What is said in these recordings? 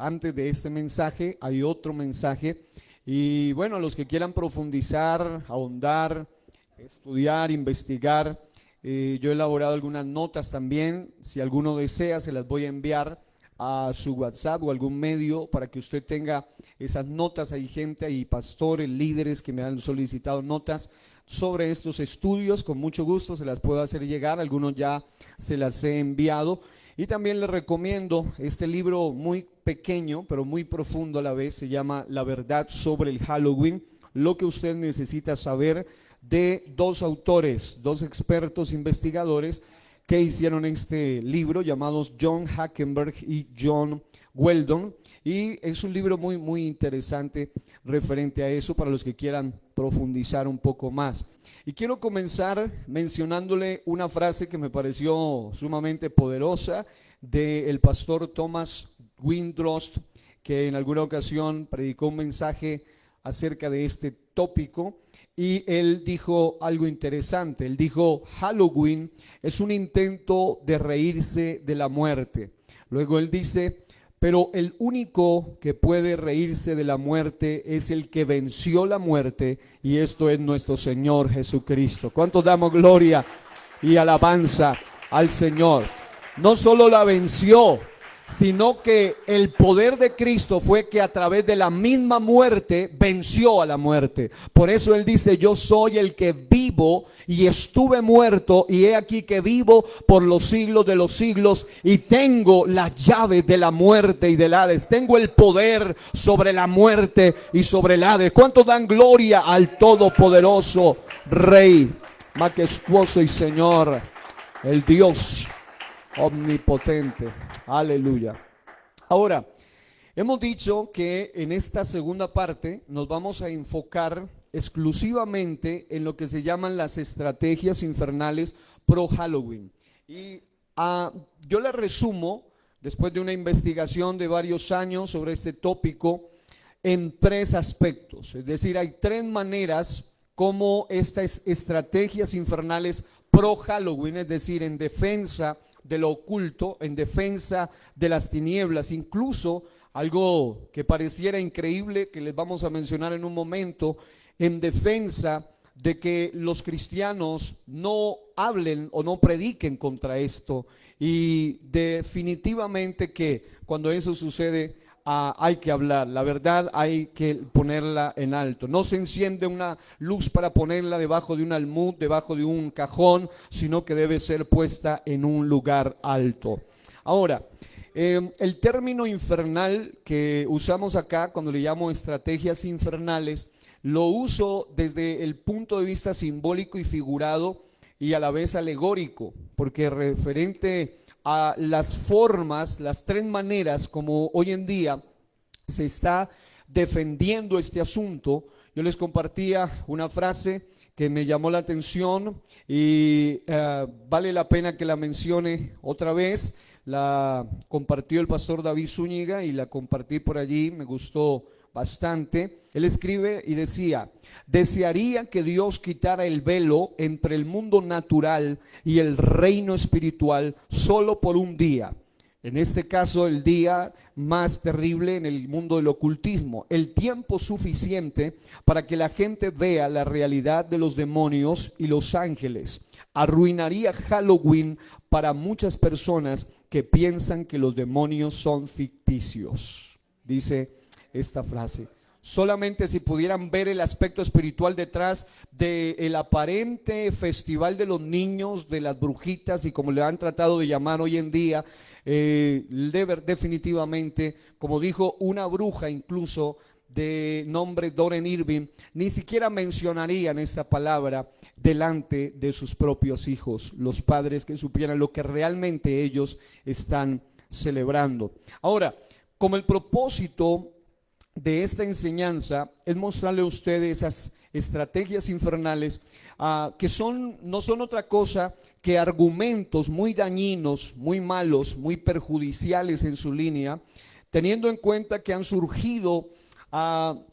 antes de este mensaje hay otro mensaje. Y bueno, los que quieran profundizar, ahondar, estudiar, investigar, yo he elaborado algunas notas también. Si alguno desea, se las voy a enviar a su WhatsApp o algún medio para que usted tenga esas notas. Hay gente, hay pastores, líderes que me han solicitado notas sobre estos estudios. Con mucho gusto se las puedo hacer llegar, algunos ya se las he enviado. Y también les recomiendo este libro muy pequeño pero muy profundo a la vez. Se llama La verdad sobre el Halloween, lo que usted necesita saber, de dos autores, dos expertos investigadores que hicieron este libro, llamados John Hackenberg y John Weldon. Y es un libro muy interesante referente a eso para los que quieran profundizar un poco más. Y quiero comenzar mencionándole una frase que me pareció sumamente poderosa del pastor Thomas Windrost, que en alguna ocasión predicó un mensaje acerca de este tópico. Y él dijo algo interesante. Él dijo: Halloween es un intento de reírse de la muerte. Luego él dice: pero el único que puede reírse de la muerte es el que venció la muerte, y esto es nuestro Señor Jesucristo. ¿Cuántos damos gloria y alabanza al Señor? No solo la venció, sino que el poder de Cristo fue que a través de la misma muerte venció a la muerte. Por eso él dice: yo soy el que vivo y estuve muerto, y he aquí que vivo por los siglos de los siglos, y tengo las llaves de la muerte y del Hades. Tengo el poder sobre la muerte y sobre el Hades. ¿Cuántos dan gloria al todopoderoso Rey, majestuoso y Señor, el Dios omnipotente? Aleluya. Ahora, hemos dicho que en esta segunda parte nos vamos a enfocar exclusivamente en lo que se llaman las estrategias infernales pro Halloween. Y yo le resumo, después de una investigación de varios años sobre este tópico, en tres aspectos. Es decir, hay tres maneras como estas estrategias infernales pro Halloween, es decir, en defensa de lo oculto, en defensa de las tinieblas, incluso algo que pareciera increíble, que les vamos a mencionar en un momento, en defensa de que los cristianos no hablen o no prediquen contra esto. Y definitivamente que cuando eso sucede, hay que hablar, la verdad hay que ponerla en alto. No se enciende una luz para ponerla debajo de un almud, debajo de un cajón, sino que debe ser puesta en un lugar alto. Ahora, el término infernal que usamos acá, cuando le llamo estrategias infernales, lo uso desde el punto de vista simbólico y figurado, y a la vez alegórico, porque referente a las formas, las tres maneras como hoy en día se está defendiendo este asunto. Yo les compartía una frase que me llamó la atención y vale la pena que la mencione otra vez. La compartió el pastor David Zúñiga y la compartí por allí, me gustó bastante. Él escribe y decía: desearía que Dios quitara el velo entre el mundo natural y el reino espiritual solo por un día. En este caso, el día más terrible en el mundo del ocultismo, el tiempo suficiente para que la gente vea la realidad de los demonios y los ángeles. Arruinaría Halloween para muchas personas que piensan que los demonios son ficticios. Dice esta frase: solamente si pudieran ver el aspecto espiritual detrás del aparente festival de los niños, de las brujitas y como le han tratado de llamar hoy en día, definitivamente, como dijo una bruja incluso de nombre Doreen Irving, ni siquiera mencionarían esta palabra delante de sus propios hijos, los padres, que supieran lo que realmente ellos están celebrando. Ahora, como el propósito de esta enseñanza es mostrarle a ustedes esas estrategias infernales, que no son otra cosa que argumentos muy dañinos, muy malos, muy perjudiciales en su línea, teniendo en cuenta que han surgido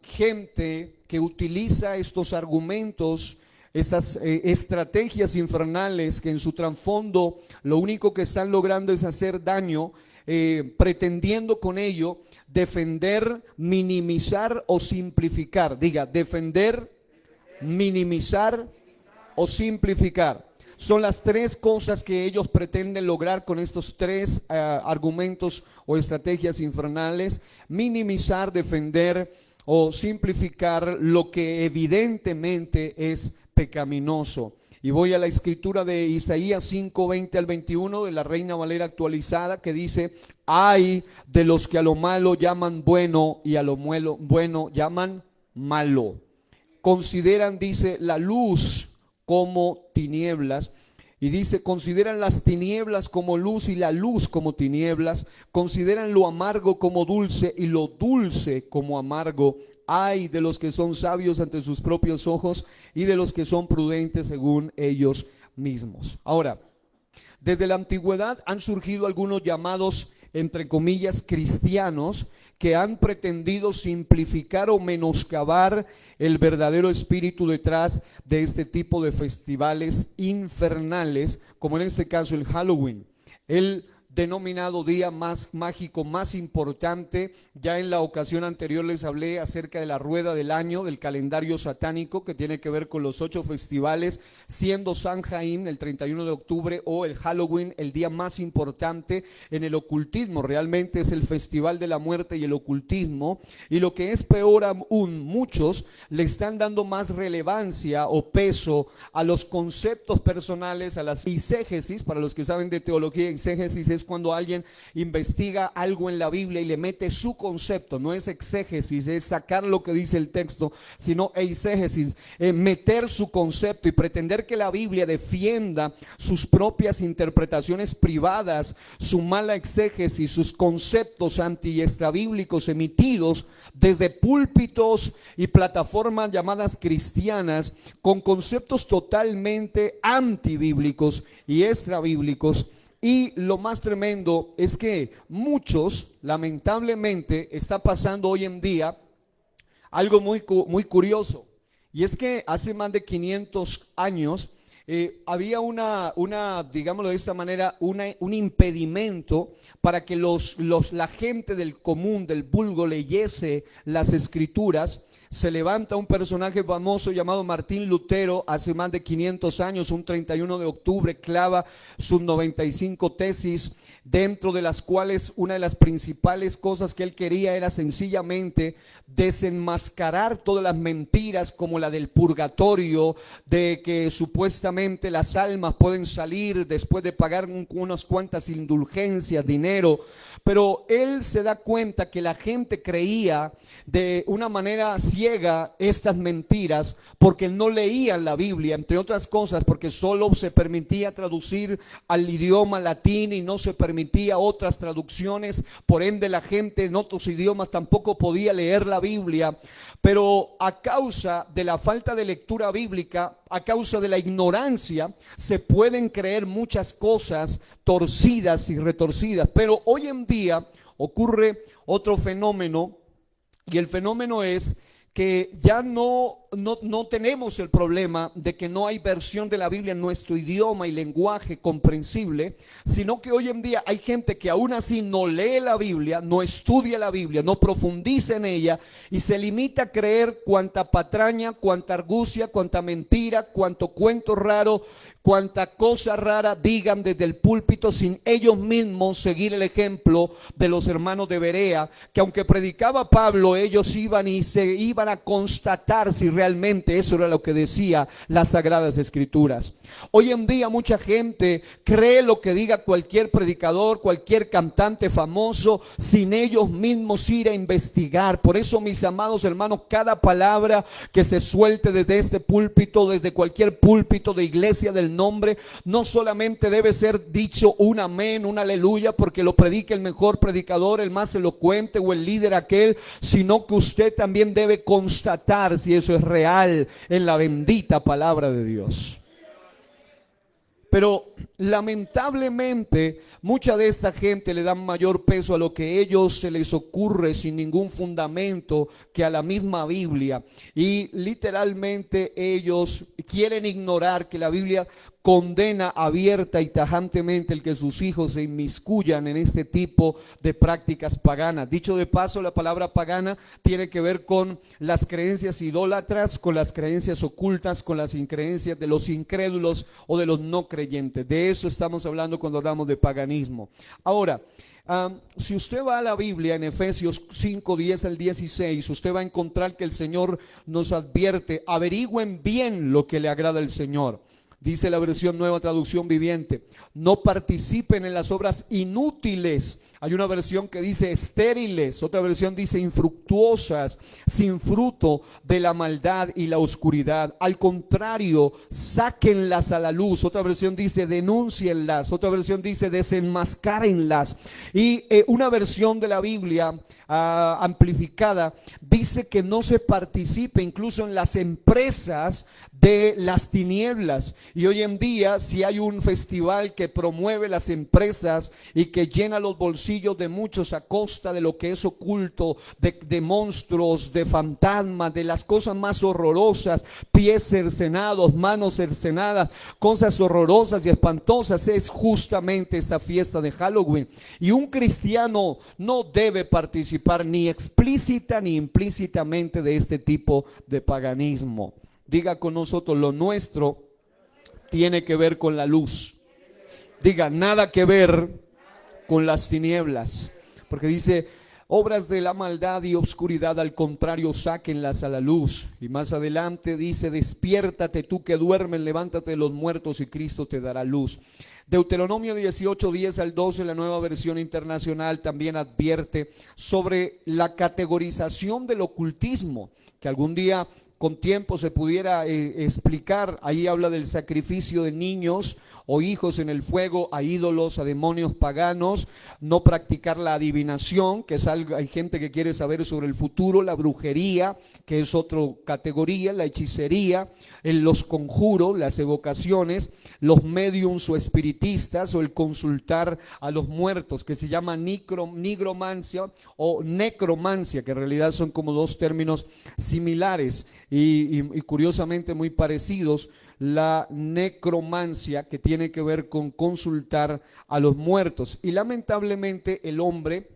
gente que utiliza estos argumentos, estas estrategias infernales, que en su trasfondo lo único que están logrando es hacer daño pretendiendo con ello defender, minimizar o simplificar. Diga, defender, minimizar o simplificar. Son las tres cosas que ellos pretenden lograr con estos tres argumentos o estrategias infernales: minimizar, defender o simplificar lo que evidentemente es pecaminoso. Y voy a la escritura de Isaías 5, 20 al 21 de la Reina Valera actualizada, que dice: ay de los que a lo malo llaman bueno y a lo bueno llaman malo. Consideran, dice, la luz como tinieblas, y dice: consideran las tinieblas como luz y la luz como tinieblas, consideran lo amargo como dulce y lo dulce como amargo. Ay de los que son sabios ante sus propios ojos y de los que son prudentes según ellos mismos. Ahora, desde la antigüedad han surgido algunos llamados, entre comillas, cristianos, que han pretendido simplificar o menoscabar el verdadero espíritu detrás de este tipo de festivales infernales, como en este caso el Halloween, el denominado día más mágico, más importante. Ya en la ocasión anterior les hablé acerca de la rueda del año, del calendario satánico, que tiene que ver con los 8 festivales, siendo Samhain el 31 de octubre o el Halloween el día más importante en el ocultismo. Realmente es el festival de la muerte y el ocultismo, y lo que es peor aún, muchos le están dando más relevancia o peso a los conceptos personales, a las eisegesis. Para los que saben de teología, eisegesis es cuando alguien investiga algo en la Biblia y le mete su concepto. No es exégesis, es sacar lo que dice el texto, sino eisegesis, meter su concepto y pretender que la Biblia defienda sus propias interpretaciones privadas, su mala exégesis, sus conceptos anti-extrabíblicos emitidos desde púlpitos y plataformas llamadas cristianas, con conceptos totalmente antibíblicos y extrabíblicos. Y lo más tremendo es que muchos, lamentablemente, está pasando hoy en día algo muy curioso. Y es que hace más de 500 años había digámoslo de esta manera, un impedimento para que la gente del común, del vulgo, leyese las escrituras. Se levanta un personaje famoso llamado Martín Lutero hace más de 500 años, un 31 de octubre, clava sus 95 tesis, dentro de las cuales una de las principales cosas que él quería era sencillamente desenmascarar todas las mentiras, como la del purgatorio, de que supuestamente las almas pueden salir después de pagar unas cuantas indulgencias, dinero. Pero él se da cuenta que la gente creía de una manera ciega estas mentiras porque no leían la Biblia, entre otras cosas porque solo se permitía traducir al idioma latín y no se permitía otras traducciones. Por ende, la gente en otros idiomas tampoco podía leer la Biblia. Pero a causa de la falta de lectura bíblica, a causa de la ignorancia, se pueden creer muchas cosas torcidas y retorcidas. Pero hoy en día ocurre otro fenómeno, y el fenómeno es que ya no tenemos el problema de que no hay versión de la Biblia en nuestro idioma y lenguaje comprensible, sino que hoy en día hay gente que aún así no lee la Biblia, no estudia la Biblia, no profundiza en ella y se limita a creer cuanta patraña, cuanta argucia, cuanta mentira, cuanto cuento raro, cuanta cosa rara digan desde el púlpito, sin ellos mismos seguir el ejemplo de los hermanos de Berea, que aunque predicaba Pablo, ellos iban y se iban a constatar si realmente eso era lo que decía las Sagradas Escrituras. Hoy en día mucha gente cree lo que diga cualquier predicador, cualquier cantante famoso, sin ellos mismos ir a investigar. Por eso, mis amados hermanos, cada palabra que se suelte desde este púlpito, desde cualquier púlpito de iglesia del nombre, no solamente debe ser dicho un amén, un aleluya, porque lo predique el mejor predicador, el más elocuente o el líder aquel, sino que usted también debe constatar si eso es real en la bendita palabra de Dios. Pero lamentablemente mucha de esta gente le dan mayor peso a lo que ellos se les ocurre sin ningún fundamento que a la misma Biblia, y literalmente ellos quieren ignorar que la Biblia condena abierta y tajantemente el que sus hijos se inmiscuyan en este tipo de prácticas paganas. Dicho de paso, la palabra pagana tiene que ver con las creencias idólatras, con las creencias ocultas, con las creencias de los incrédulos o de los no creyentes. De eso estamos hablando cuando hablamos de paganismo. Ahora, si usted va a la Biblia en Efesios 5, 10 al 16, usted va a encontrar que el Señor nos advierte: averigüen bien lo que le agrada al Señor. Dice la versión Nueva Traducción Viviente: no participen en las obras inútiles. Hay una versión que dice estériles, otra versión dice infructuosas, sin fruto, de la maldad y la oscuridad. Al contrario, sáquenlas a la luz. Otra versión dice denúncienlas, otra versión dice desenmascárenlas. Y una versión de la Biblia amplificada dice que no se participe incluso en las empresas de las tinieblas. Y hoy en día, si hay un festival que promueve las empresas y que llena los bolsillos de muchos a costa de lo que es oculto, de monstruos, de fantasmas, de las cosas más horrorosas, pies cercenados, manos cercenadas, cosas horrorosas y espantosas, es justamente esta fiesta de Halloween. Y un cristiano no debe participar ni explícita ni implícitamente de este tipo de paganismo. Diga con nosotros: lo nuestro tiene que ver con la luz. Diga: nada que ver con las tinieblas, porque dice: obras de la maldad y obscuridad, al contrario, sáquenlas a la luz. Y más adelante dice: despiértate tú que duermes, levántate de los muertos y Cristo te dará luz. Deuteronomio 18, 10 al 12, la Nueva Versión Internacional, también advierte sobre la categorización del ocultismo, que algún día con tiempo se pudiera explicar. Ahí habla del sacrificio de niños o hijos en el fuego a ídolos, a demonios paganos, no practicar la adivinación, que es algo, hay gente que quiere saber sobre el futuro, la brujería, que es otra categoría, la hechicería, los conjuros, las evocaciones, los mediums o espiritistas, o el consultar a los muertos, que se llama nigromancia o necromancia, que en realidad son como dos términos similares y curiosamente muy parecidos. La necromancia, que tiene que ver con consultar a los muertos, y lamentablemente el hombre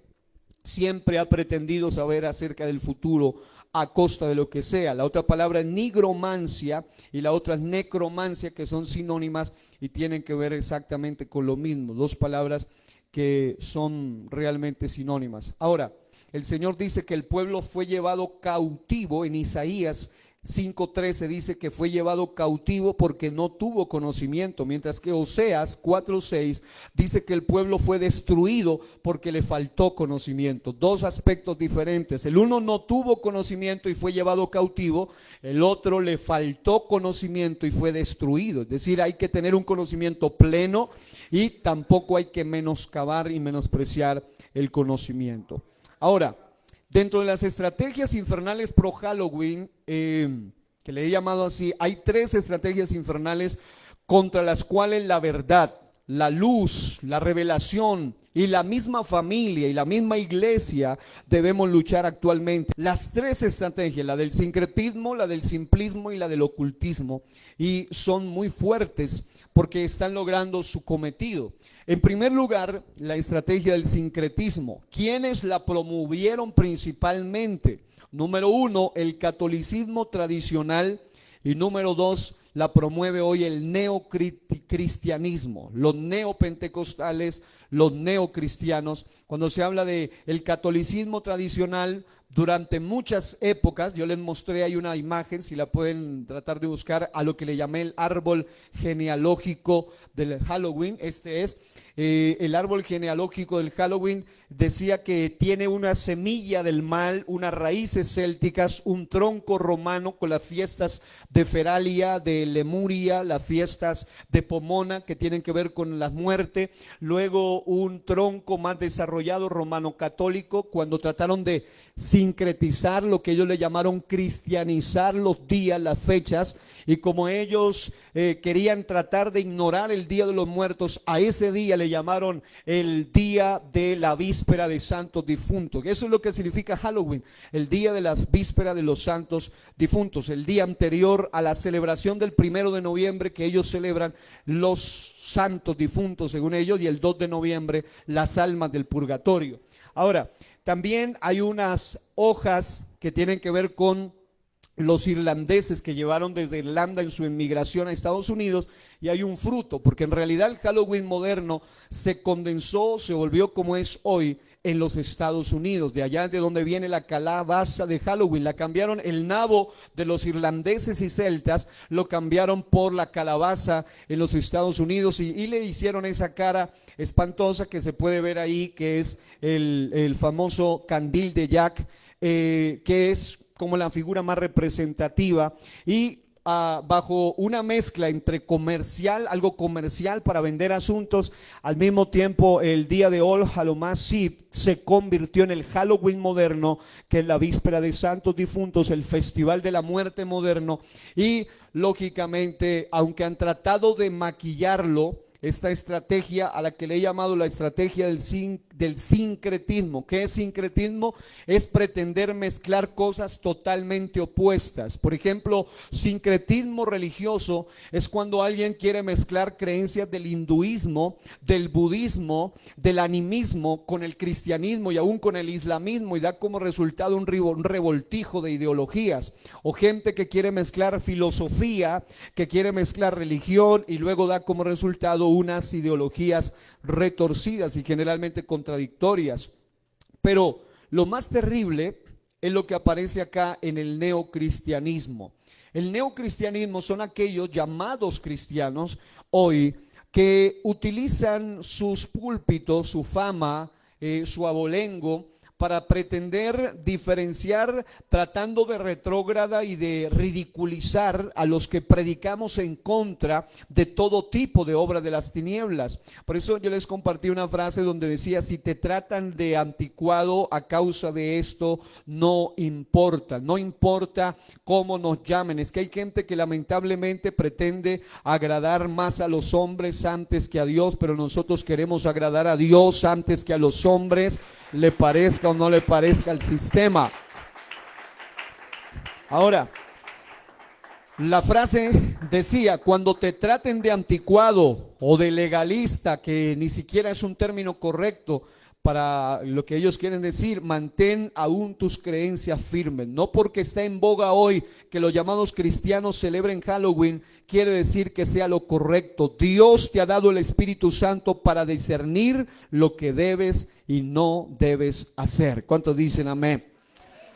siempre ha pretendido saber acerca del futuro a costa de lo que sea. La otra palabra es nigromancia y la otra es necromancia, que son sinónimas y tienen que ver exactamente con lo mismo, dos palabras que son realmente sinónimas. Ahora, el Señor dice que el pueblo fue llevado cautivo. En Isaías 5:13 dice que fue llevado cautivo porque no tuvo conocimiento, mientras que Oseas 4:6 dice que el pueblo fue destruido porque le faltó conocimiento. Dos aspectos diferentes: el uno no tuvo conocimiento y fue llevado cautivo, el otro le faltó conocimiento y fue destruido. Es decir, hay que tener un conocimiento pleno y tampoco hay que menoscabar y menospreciar el conocimiento. Ahora, dentro de las estrategias infernales pro Halloween, que le he llamado así, hay tres estrategias infernales contra las cuales la verdad, la luz, la revelación y la misma familia y la misma iglesia debemos luchar actualmente. Las tres estrategias, la del sincretismo, la del simplismo y la del ocultismo, y son muy fuertes porque están logrando su cometido. En primer lugar, la estrategia del sincretismo. ¿Quiénes la promovieron principalmente? Número uno, el catolicismo tradicional, y número dos, la promueve hoy el neocristianismo, los neopentecostales, los neocristianos. Cuando se habla de el catolicismo tradicional, durante muchas épocas, yo les mostré ahí una imagen, si la pueden tratar de buscar, a lo que le llamé el árbol genealógico del Halloween. Este es el árbol genealógico del Halloween. Decía que tiene una semilla del mal, unas raíces célticas, un tronco romano con las fiestas de Feralia, de Lemuria, las fiestas de Pomona, que tienen que ver con la muerte. Luego un tronco más desarrollado romano católico, cuando trataron de sincretizar, lo que ellos le llamaron cristianizar los días, las fechas, y como ellos querían tratar de ignorar el Día de los Muertos, a ese día le llamaron el día de la víspera de Santos Difuntos. Eso es lo que significa Halloween, el día de la víspera de los Santos Difuntos, el día anterior a la celebración del 1 de noviembre, que ellos celebran los santos difuntos según ellos, y el 2 de noviembre las almas del purgatorio. Ahora, también hay unas hojas que tienen que ver con los irlandeses que llevaron desde Irlanda en su inmigración a Estados Unidos, y hay un fruto, porque en realidad el Halloween moderno se condensó, se volvió como es hoy en los Estados Unidos, de allá de donde viene la calabaza de Halloween. La cambiaron, el nabo de los irlandeses y celtas lo cambiaron por la calabaza en los Estados Unidos, y le hicieron esa cara espantosa que se puede ver ahí, que es el famoso candil de Jack, que es como la figura más representativa, y bajo una mezcla entre comercial, algo comercial para vender asuntos, al mismo tiempo el día de All Hallows Eve se convirtió en el Halloween moderno, que es la víspera de Santos Difuntos, el festival de la muerte moderno. Y lógicamente, aunque han tratado de maquillarlo, esta estrategia a la que le he llamado la estrategia del sincretismo. ¿Qué es sincretismo? Es pretender mezclar cosas totalmente opuestas. Por ejemplo, sincretismo religioso es cuando alguien quiere mezclar creencias del hinduismo, del budismo, del animismo con el cristianismo y aún con el islamismo, y da como resultado un revoltijo de ideologías. O gente que quiere mezclar filosofía, que quiere mezclar religión, y luego da como resultado unas ideologías retorcidas y generalmente contradictorias. Pero lo más terrible es lo que aparece acá en el neocristianismo. El neocristianismo son aquellos llamados cristianos hoy que utilizan sus púlpitos, su fama, su abolengo, para pretender diferenciar, tratando de retrógrada y de ridiculizar a los que predicamos en contra de todo tipo de obra de las tinieblas. Por eso yo les compartí una frase donde decía: si te tratan de anticuado a causa de esto, no importa, no importa cómo nos llamen. Es que hay gente que lamentablemente pretende agradar más a los hombres antes que a Dios, pero nosotros queremos agradar a Dios antes que a los hombres, le parezca o no le parezca el sistema. Ahora, la frase decía: cuando te traten de anticuado o de legalista, que ni siquiera es un término correcto para lo que ellos quieren decir, mantén aún tus creencias firmes. No porque está en boga hoy que los llamados cristianos celebren Halloween, quiere decir que sea lo correcto. Dios te ha dado el Espíritu Santo para discernir lo que debes y no debes hacer. ¿Cuántos dicen amén?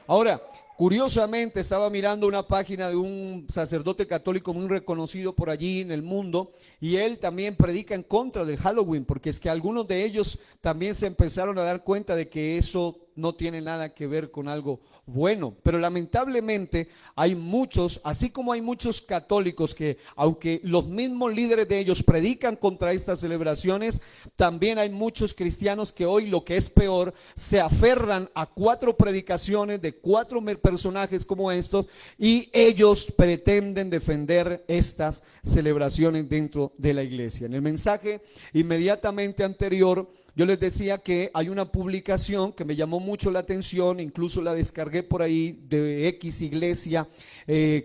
Ahora, curiosamente estaba mirando una página de un sacerdote católico muy reconocido por allí en el mundo, y él también predica en contra del Halloween, porque es que algunos de ellos también se empezaron a dar cuenta de que eso no tiene nada que ver con algo bueno. Pero lamentablemente hay muchos, así como hay muchos católicos que, aunque los mismos líderes de ellos predican contra estas celebraciones, también hay muchos cristianos que hoy, lo que es peor, se aferran a 4 predicaciones de 4 personajes como estos, y ellos pretenden defender estas celebraciones dentro de la iglesia. En el mensaje inmediatamente anterior, yo les decía que hay una publicación que me llamó mucho la atención, incluso la descargué por ahí, de X iglesia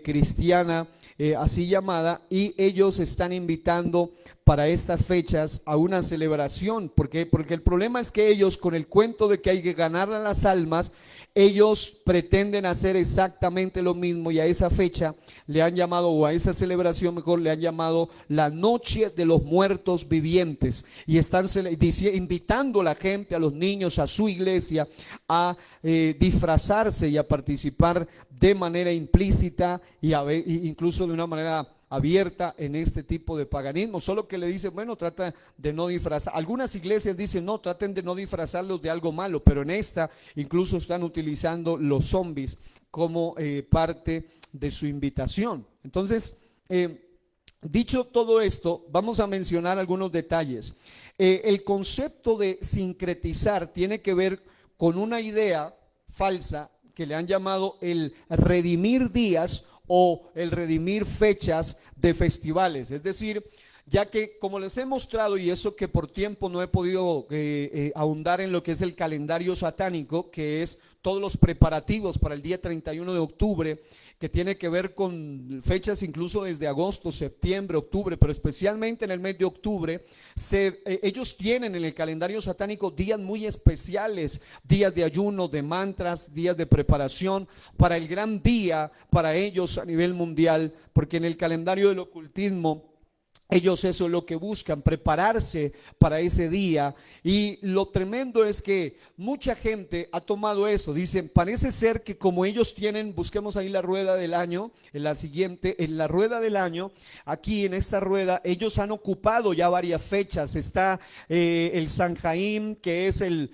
cristiana, así llamada, y ellos están invitando para estas fechas a una celebración. Porque el problema es que ellos, con el cuento de que hay que ganar a las almas, ellos pretenden hacer exactamente lo mismo, y a esa fecha le han llamado, o a esa celebración mejor, le han llamado la Noche de los Muertos Vivientes, y están invitando a la gente, a los niños, a su iglesia, a disfrazarse y a participar de manera implícita y incluso de una manera abierta en este tipo de paganismo. Solo que le dicen, bueno, trata de no disfrazar. Algunas iglesias dicen, no, traten de no disfrazarlos de algo malo, pero en esta incluso están utilizando los zombies como parte de su invitación. Entonces, dicho todo esto, vamos a mencionar algunos detalles. El concepto de sincretizar tiene que ver con una idea falsa que le han llamado el redimir días o el redimir fechas de festivales. Es decir, ya que como les he mostrado, y eso que por tiempo no he podido ahondar en lo que es el calendario satánico, que es todos los preparativos para el día 31 de octubre, que tiene que ver con fechas incluso desde agosto, septiembre, octubre, pero especialmente en el mes de octubre, ellos tienen en el calendario satánico días muy especiales, días de ayuno, de mantras, días de preparación para el gran día para ellos a nivel mundial, porque en el calendario del ocultismo ellos eso es lo que buscan, prepararse para ese día. Y lo tremendo es que mucha gente ha tomado eso. Dicen, parece ser que como ellos tienen, busquemos ahí la rueda del año, en la siguiente, en la rueda del año, aquí en esta rueda, ellos han ocupado ya varias fechas. Está el San Jaim, que es el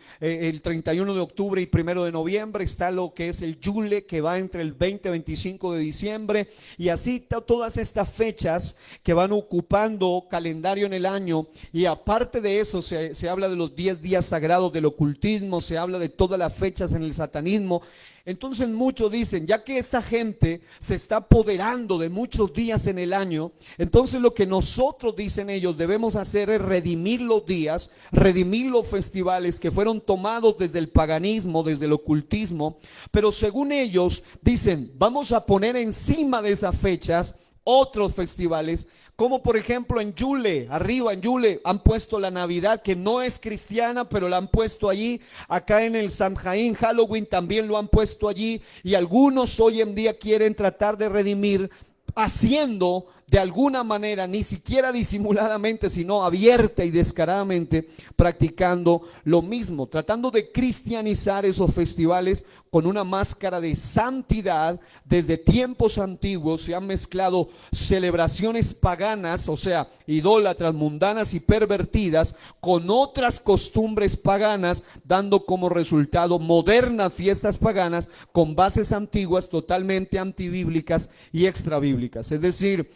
31 de octubre y 1 de noviembre. Está lo que es el Yule, que va entre el 20 y 25 de diciembre. Y así todas estas fechas que van ocupando calendario en el año. Y aparte de eso se habla de los 10 días sagrados del ocultismo, se habla de todas las fechas en el satanismo. Entonces muchos dicen, ya que esta gente se está apoderando de muchos días en el año, entonces lo que nosotros, dicen ellos, debemos hacer es redimir los días, redimir los festivales que fueron tomados desde el paganismo, desde el ocultismo. Pero según ellos dicen, vamos a poner encima de esas fechas otros festivales, como por ejemplo en Yule, arriba en Yule han puesto la Navidad, que no es cristiana, pero la han puesto allí. Acá en el Samhain, Halloween, también lo han puesto allí. Y algunos hoy en día quieren tratar de redimir haciendo de alguna manera, ni siquiera disimuladamente, sino abierta y descaradamente, practicando lo mismo, tratando de cristianizar esos festivales con una máscara de santidad. Desde tiempos antiguos se han mezclado celebraciones paganas, o sea, idólatras, mundanas y pervertidas, con otras costumbres paganas, dando como resultado modernas fiestas paganas con bases antiguas totalmente antibíblicas y extrabíblicas. Es decir,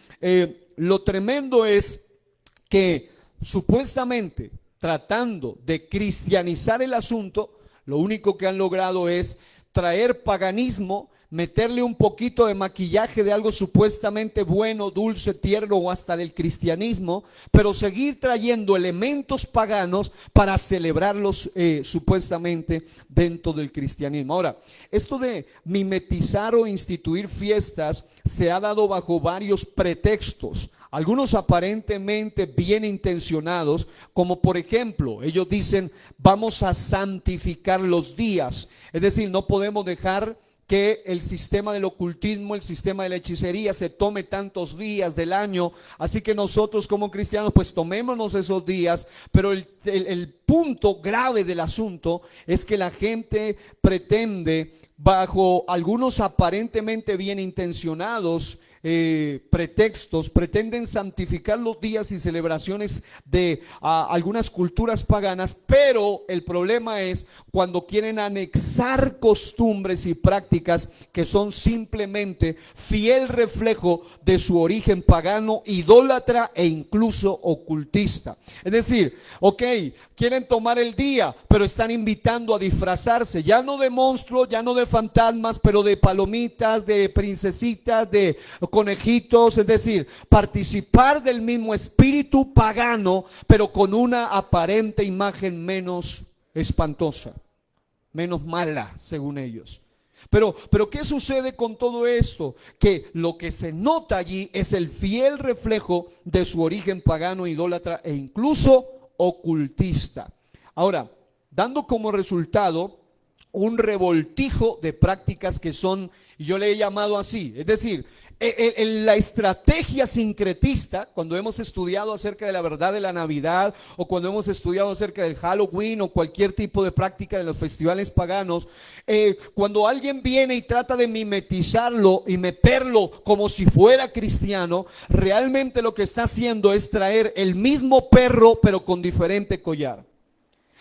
lo tremendo es que supuestamente tratando de cristianizar el asunto, lo único que han logrado es traer paganismo, meterle un poquito de maquillaje de algo supuestamente bueno, dulce, tierno o hasta del cristianismo, pero seguir trayendo elementos paganos para celebrarlos supuestamente dentro del cristianismo. Ahora, esto de mimetizar o instituir fiestas se ha dado bajo varios pretextos. Algunos aparentemente bien intencionados, como por ejemplo, ellos dicen, vamos a santificar los días. Es decir, no podemos dejar que el sistema del ocultismo, el sistema de la hechicería se tome tantos días del año, así que nosotros como cristianos pues tomémonos esos días. Pero el punto grave del asunto es que la gente pretende, bajo algunos aparentemente bien intencionados pretextos, pretenden santificar los días y celebraciones de algunas culturas paganas, pero el problema es cuando quieren anexar costumbres y prácticas que son simplemente fiel reflejo de su origen pagano, idólatra e incluso ocultista. Es decir, ok, quieren tomar el día, pero están invitando a disfrazarse, ya no de monstruos, ya no de fantasmas, pero de palomitas, de princesitas, de conejitos. Es decir, participar del mismo espíritu pagano, pero con una aparente imagen menos espantosa, menos mala, según ellos. Pero ¿qué sucede con todo esto? Que lo que se nota allí es el fiel reflejo de su origen pagano, idólatra e incluso ocultista. Ahora, dando como resultado un revoltijo de prácticas que son, yo le he llamado así, es decir, la estrategia sincretista, cuando hemos estudiado acerca de la verdad de la Navidad, o cuando hemos estudiado acerca del Halloween o cualquier tipo de práctica de los festivales paganos, cuando alguien viene y trata de mimetizarlo y meterlo como si fuera cristiano, realmente lo que está haciendo es traer el mismo perro pero con diferente collar.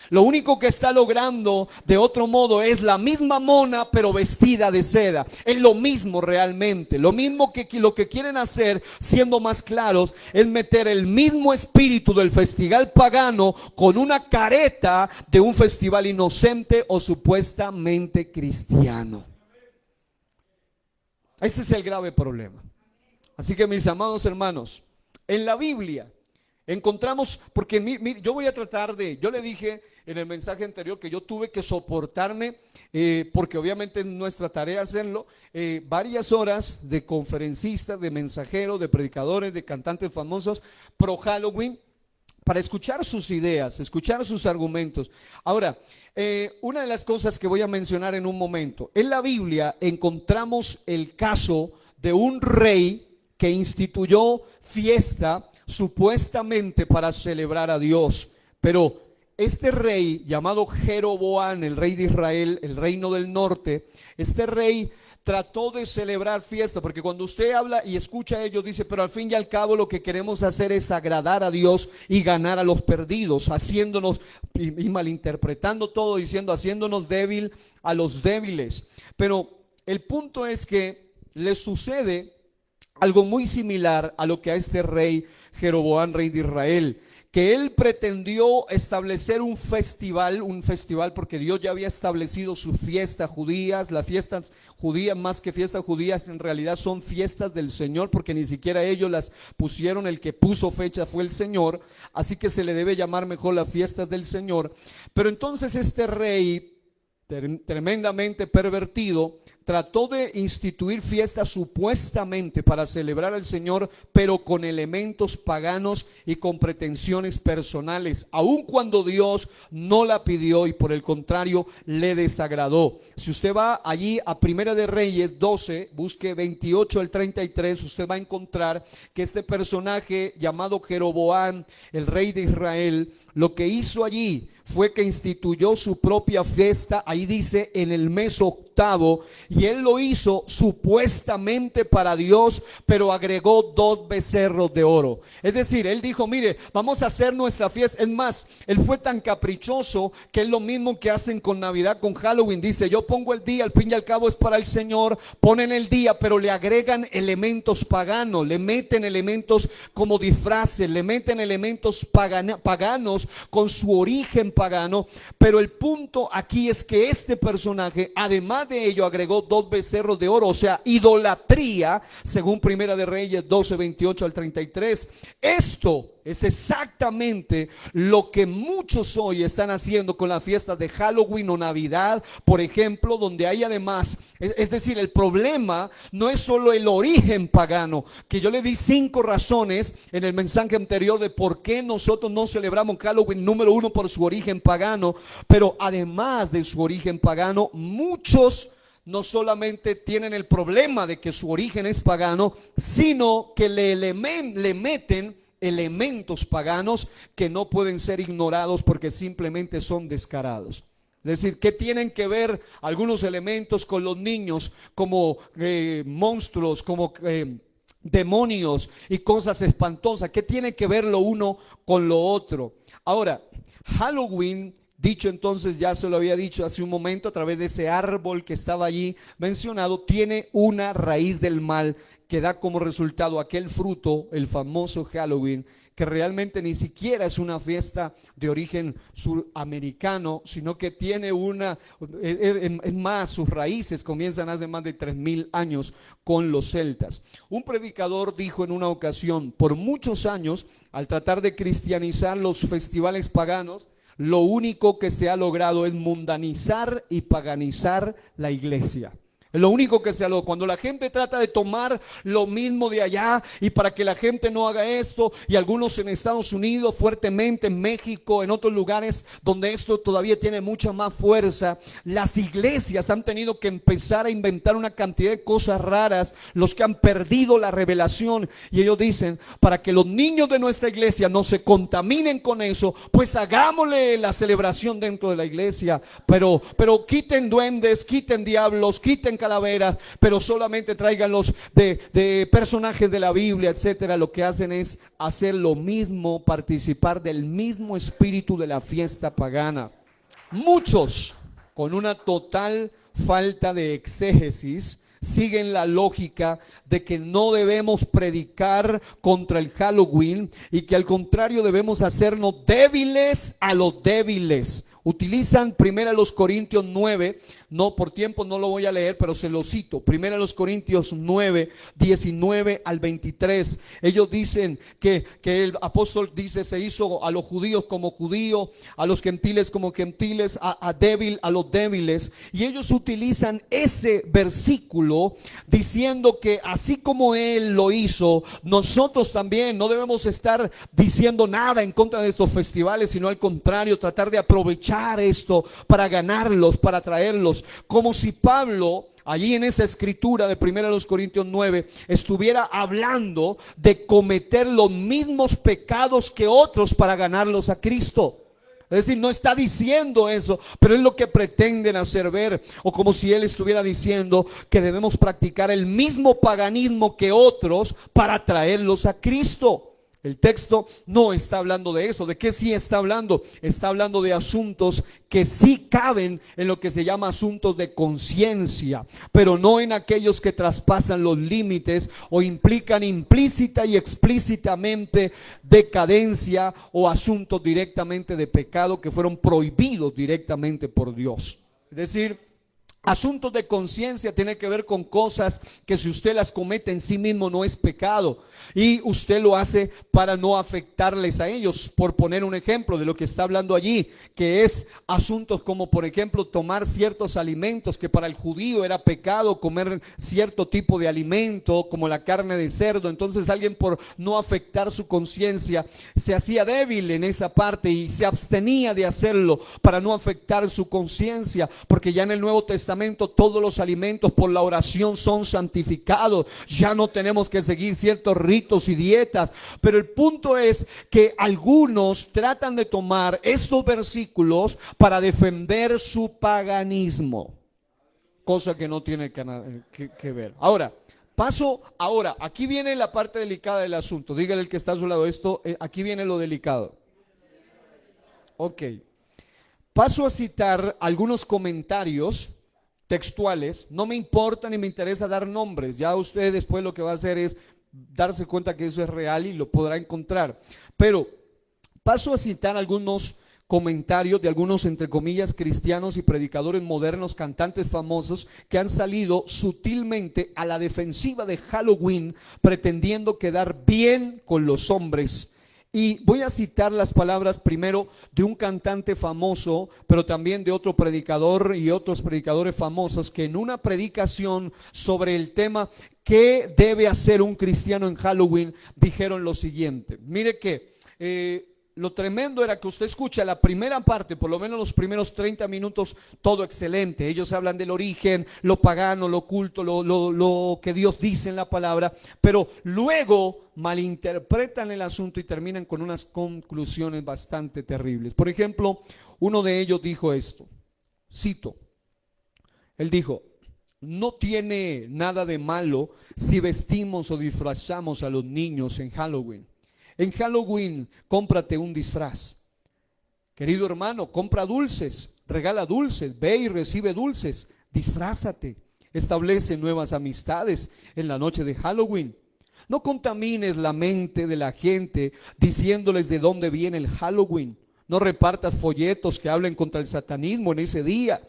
Lo único que está logrando de otro modo es la misma mona pero vestida de seda. Es lo mismo realmente. Lo mismo que lo que quieren hacer, siendo más claros, es meter el mismo espíritu del festival pagano con una careta de un festival inocente o supuestamente cristiano. Ese es el grave problema. Así que mis amados hermanos, en la Biblia encontramos, porque yo voy a tratar yo le dije en el mensaje anterior que yo tuve que soportarme, porque obviamente es nuestra tarea hacerlo, varias horas de conferencistas, de mensajeros, de predicadores, de cantantes famosos pro Halloween, para escuchar sus ideas, escuchar sus argumentos. Ahora, una de las cosas que voy a mencionar en un momento, en la Biblia encontramos el caso de un rey que instituyó fiesta supuestamente para celebrar a Dios, pero este rey llamado Jeroboam, el rey de Israel, el reino del norte, este rey trató de celebrar fiesta, porque cuando usted habla y escucha a ellos, dice, pero al fin y al cabo lo que queremos hacer es agradar a Dios y ganar a los perdidos, haciéndonos y malinterpretando todo, diciendo, haciéndonos débil a los débiles. Pero el punto es que le sucede algo muy similar a lo que a este rey Jeroboam, rey de Israel, que él pretendió establecer un festival porque Dios ya había establecido sus fiestas judías. Las fiestas judías, más que fiestas judías, en realidad son fiestas del Señor, porque ni siquiera ellos las pusieron, el que puso fecha fue el Señor, así que se le debe llamar mejor las fiestas del Señor. Pero entonces este rey, tremendamente pervertido, trató de instituir fiestas supuestamente para celebrar al Señor, pero con elementos paganos y con pretensiones personales, aun cuando Dios no la pidió y por el contrario le desagradó. Si usted va allí a Primera de Reyes 12, busque 28 al 33, usted va a encontrar que este personaje llamado Jeroboam, el rey de Israel, lo que hizo allí fue que instituyó su propia fiesta, ahí dice en el mes octavo, y él lo hizo supuestamente para Dios, pero agregó 2 becerros de oro. Es decir, él dijo, mire, vamos a hacer nuestra fiesta. Es más, él fue tan caprichoso que es lo mismo que hacen con Navidad, con Halloween. Dice, yo pongo el día, al fin y al cabo es para el Señor, ponen el día, pero le agregan elementos paganos, le meten elementos como disfraces, le meten elementos paganos con su origen pagano. Pero el punto aquí es que este personaje, además de ello, agregó 2 becerros de oro, o sea, idolatría, según Primera de Reyes 12, 28 al 33. Esto es exactamente lo que muchos hoy están haciendo con las fiestas de Halloween o Navidad, por ejemplo, donde hay además, es decir, el problema no es solo el origen pagano, que yo le di 5 razones en el mensaje anterior de por qué nosotros no celebramos Halloween. Número 1, por su origen pagano, pero además de su origen pagano, muchos no solamente tienen el problema de que su origen es pagano, sino que le meten elementos paganos que no pueden ser ignorados porque simplemente son descarados. Es decir, ¿qué tienen que ver algunos elementos con los niños como monstruos, como demonios y cosas espantosas? ¿Qué tiene que ver lo uno con lo otro? Ahora, Halloween, dicho entonces, ya se lo había dicho hace un momento a través de ese árbol que estaba allí mencionado, tiene una raíz del mal que da como resultado aquel fruto, el famoso Halloween, que realmente ni siquiera es una fiesta de origen suramericano, sino que tiene es más, sus raíces comienzan hace más de 3000 años con los celtas. Un predicador dijo en una ocasión, por muchos años, al tratar de cristianizar los festivales paganos, lo único que se ha logrado es mundanizar y paganizar la iglesia. Es lo único que se ha logrado. Cuando la gente trata de tomar lo mismo de allá y para que la gente no haga esto, y algunos en Estados Unidos fuertemente, en México, en otros lugares donde esto todavía tiene mucha más fuerza, las iglesias han tenido que empezar a inventar una cantidad de cosas raras, los que han perdido la revelación, y ellos dicen, para que los niños de nuestra iglesia no se contaminen con eso, pues hagámosle la celebración dentro de la iglesia, pero quiten duendes, quiten diablos, quiten calaveras, pero solamente tráiganlos de personajes de la Biblia, etcétera. Lo que hacen es hacer lo mismo, participar del mismo espíritu de la fiesta pagana. Muchos, con una total falta de exégesis, siguen la lógica de que no debemos predicar contra el Halloween y que al contrario debemos hacernos débiles a los débiles. Utilizan 1 Corintios 9, no, por tiempo no lo voy a leer, pero se lo cito. 1 Corintios 9, 19 al 23. Ellos dicen que el apóstol dice, se hizo a los judíos como judíos, a los gentiles como gentiles, a los débiles. Y ellos utilizan ese versículo diciendo que así como él lo hizo, nosotros también no debemos estar diciendo nada en contra de estos festivales, sino al contrario, tratar de aprovechar esto para ganarlos, para traerlos, como si Pablo allí en esa escritura de 1 Corintios 9 estuviera hablando de cometer los mismos pecados que otros para ganarlos a Cristo. Es decir, no está diciendo eso, pero es lo que pretenden hacer ver, o como si él estuviera diciendo que debemos practicar el mismo paganismo que otros para traerlos a Cristo. El texto no está hablando de eso. ¿De qué sí está hablando? Está hablando de asuntos que sí caben en lo que se llama asuntos de conciencia, pero no en aquellos que traspasan los límites o implican implícita y explícitamente decadencia o asuntos directamente de pecado que fueron prohibidos directamente por Dios. Es decir, asuntos de conciencia tiene que ver con cosas que si usted las comete en sí mismo no es pecado y usted lo hace para no afectarles a ellos. Por poner un ejemplo de lo que está hablando allí, que es asuntos como por ejemplo tomar ciertos alimentos que para el judío era pecado, comer cierto tipo de alimento como la carne de cerdo. Entonces alguien, por no afectar su conciencia, se hacía débil en esa parte y se abstenía de hacerlo para no afectar su conciencia, porque ya en el Nuevo Testamento todos los alimentos por la oración son santificados. Ya no tenemos que seguir ciertos ritos y dietas. Pero el punto es que algunos tratan de tomar estos versículos para defender su paganismo, cosa que no tiene que ver. Ahora, aquí viene la parte delicada del asunto. Dígale al que está a su lado esto, aquí viene lo delicado. Ok. Paso a citar algunos comentarios textuales. No me importa ni me interesa dar nombres. Ya usted después lo que va a hacer es darse cuenta que eso es real y lo podrá encontrar. Pero paso a citar algunos comentarios de algunos, entre comillas, cristianos y predicadores modernos, cantantes famosos, que han salido sutilmente a la defensiva de Halloween, pretendiendo quedar bien con los hombres. Y voy a citar las palabras primero de un cantante famoso, pero también de otro predicador y otros predicadores famosos, que en una predicación sobre el tema ¿qué debe hacer un cristiano en Halloween?, dijeron lo siguiente. Mire que lo tremendo era que usted escucha la primera parte, por lo menos los primeros 30 minutos, todo excelente. Ellos hablan del origen, lo pagano, lo oculto, lo que Dios dice en la palabra, pero luego malinterpretan el asunto y terminan con unas conclusiones bastante terribles. Por ejemplo, uno de ellos dijo esto, cito, él dijo: no tiene nada de malo si vestimos o disfrazamos a los niños en Halloween. En Halloween, cómprate un disfraz. Querido hermano, compra dulces, regala dulces, ve y recibe dulces, disfrázate, establece nuevas amistades en la noche de Halloween. No contamines la mente de la gente diciéndoles de dónde viene el Halloween. No repartas folletos que hablen contra el satanismo en ese día.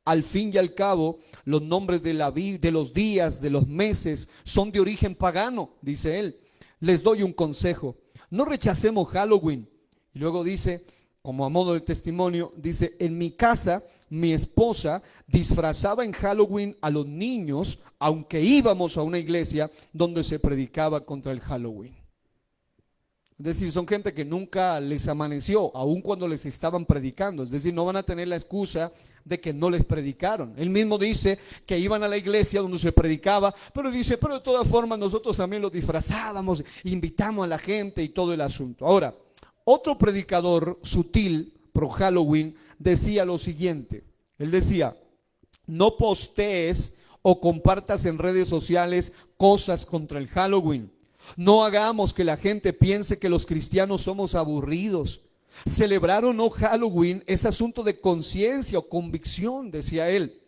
Al fin y al cabo, los nombres de los días, de los meses, son de origen pagano, dice él. Les doy un consejo: no rechacemos Halloween. Y luego dice, como a modo de testimonio, dice: en mi casa, mi esposa disfrazaba en Halloween a los niños, aunque íbamos a una iglesia donde se predicaba contra el Halloween. Es decir, son gente que nunca les amaneció, aun cuando les estaban predicando. Es decir, no van a tener la excusa de que no les predicaron. Él mismo dice que iban a la iglesia donde se predicaba, pero dice, pero de todas formas nosotros también los disfrazábamos, invitamos a la gente y todo el asunto. Ahora, otro predicador sutil pro Halloween decía lo siguiente. Él decía: no postees o compartas en redes sociales cosas contra el Halloween. No hagamos que la gente piense que los cristianos somos aburridos. Celebrar o no Halloween es asunto de conciencia o convicción, decía él.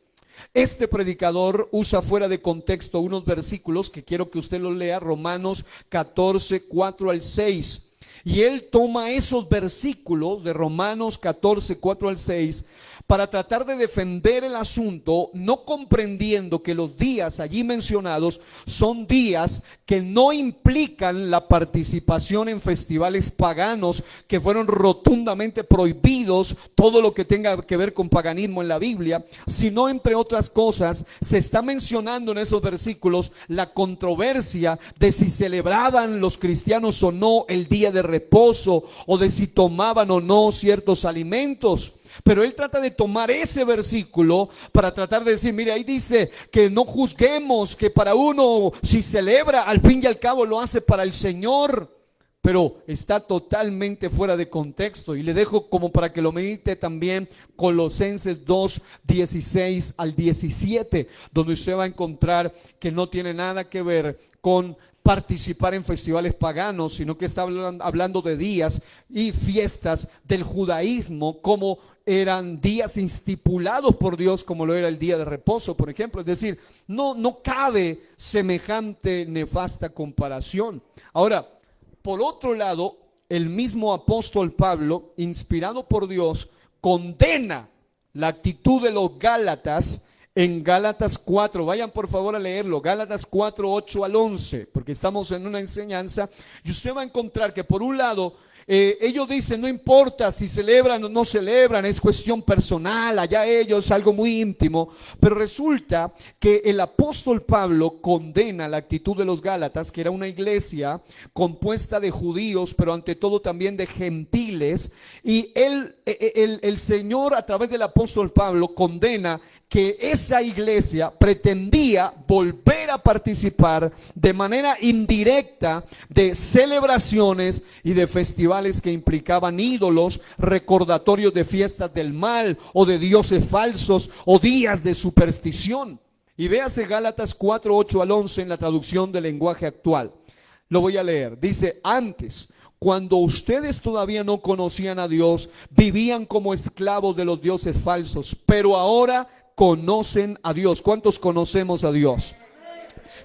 Este predicador usa fuera de contexto unos versículos que quiero que usted los lea, Romanos 14, 4 al 6. Y él toma esos versículos de Romanos 14, 4 al 6, para tratar de defender el asunto, no comprendiendo que los días allí mencionados son días que no implican la participación en festivales paganos que fueron rotundamente prohibidos, todo lo que tenga que ver con paganismo en la Biblia, sino, entre otras cosas, se está mencionando en esos versículos la controversia de si celebraban los cristianos o no el día de reposo, o de si tomaban o no ciertos alimentos. Pero él trata de tomar ese versículo para tratar de decir, mire, ahí dice que no juzguemos, que para uno si celebra, al fin y al cabo lo hace para el Señor, pero está totalmente fuera de contexto. Y le dejo como para que lo medite también Colosenses 2, 16 al 17, donde usted va a encontrar que no tiene nada que ver con participar en festivales paganos, sino que está hablando de días y fiestas del judaísmo, como eran días estipulados por Dios, como lo era el día de reposo, por ejemplo. Es decir, no cabe semejante nefasta comparación. Ahora, por otro lado, el mismo apóstol Pablo, inspirado por Dios, condena la actitud de los Gálatas en Gálatas 4, vayan por favor a leerlo, Gálatas 4, 8 al 11, porque estamos en una enseñanza, y usted va a encontrar que por un lado, ellos dicen, no importa si celebran o no celebran, es cuestión personal, allá ellos, algo muy íntimo, pero resulta que el apóstol Pablo condena la actitud de los Gálatas, que era una iglesia compuesta de judíos, pero ante todo también de gentiles, y el Señor a través del apóstol Pablo condena que esa iglesia pretendía volver a participar de manera indirecta de celebraciones y de festivales que implicaban ídolos, recordatorios de fiestas del mal o de dioses falsos o días de superstición. Y véase Gálatas 4, 8 al 11 en la traducción del lenguaje actual. Lo voy a leer. Dice, antes, cuando ustedes todavía no conocían a Dios, vivían como esclavos de los dioses falsos, pero ahora conocen a Dios. ¿Cuántos conocemos a Dios?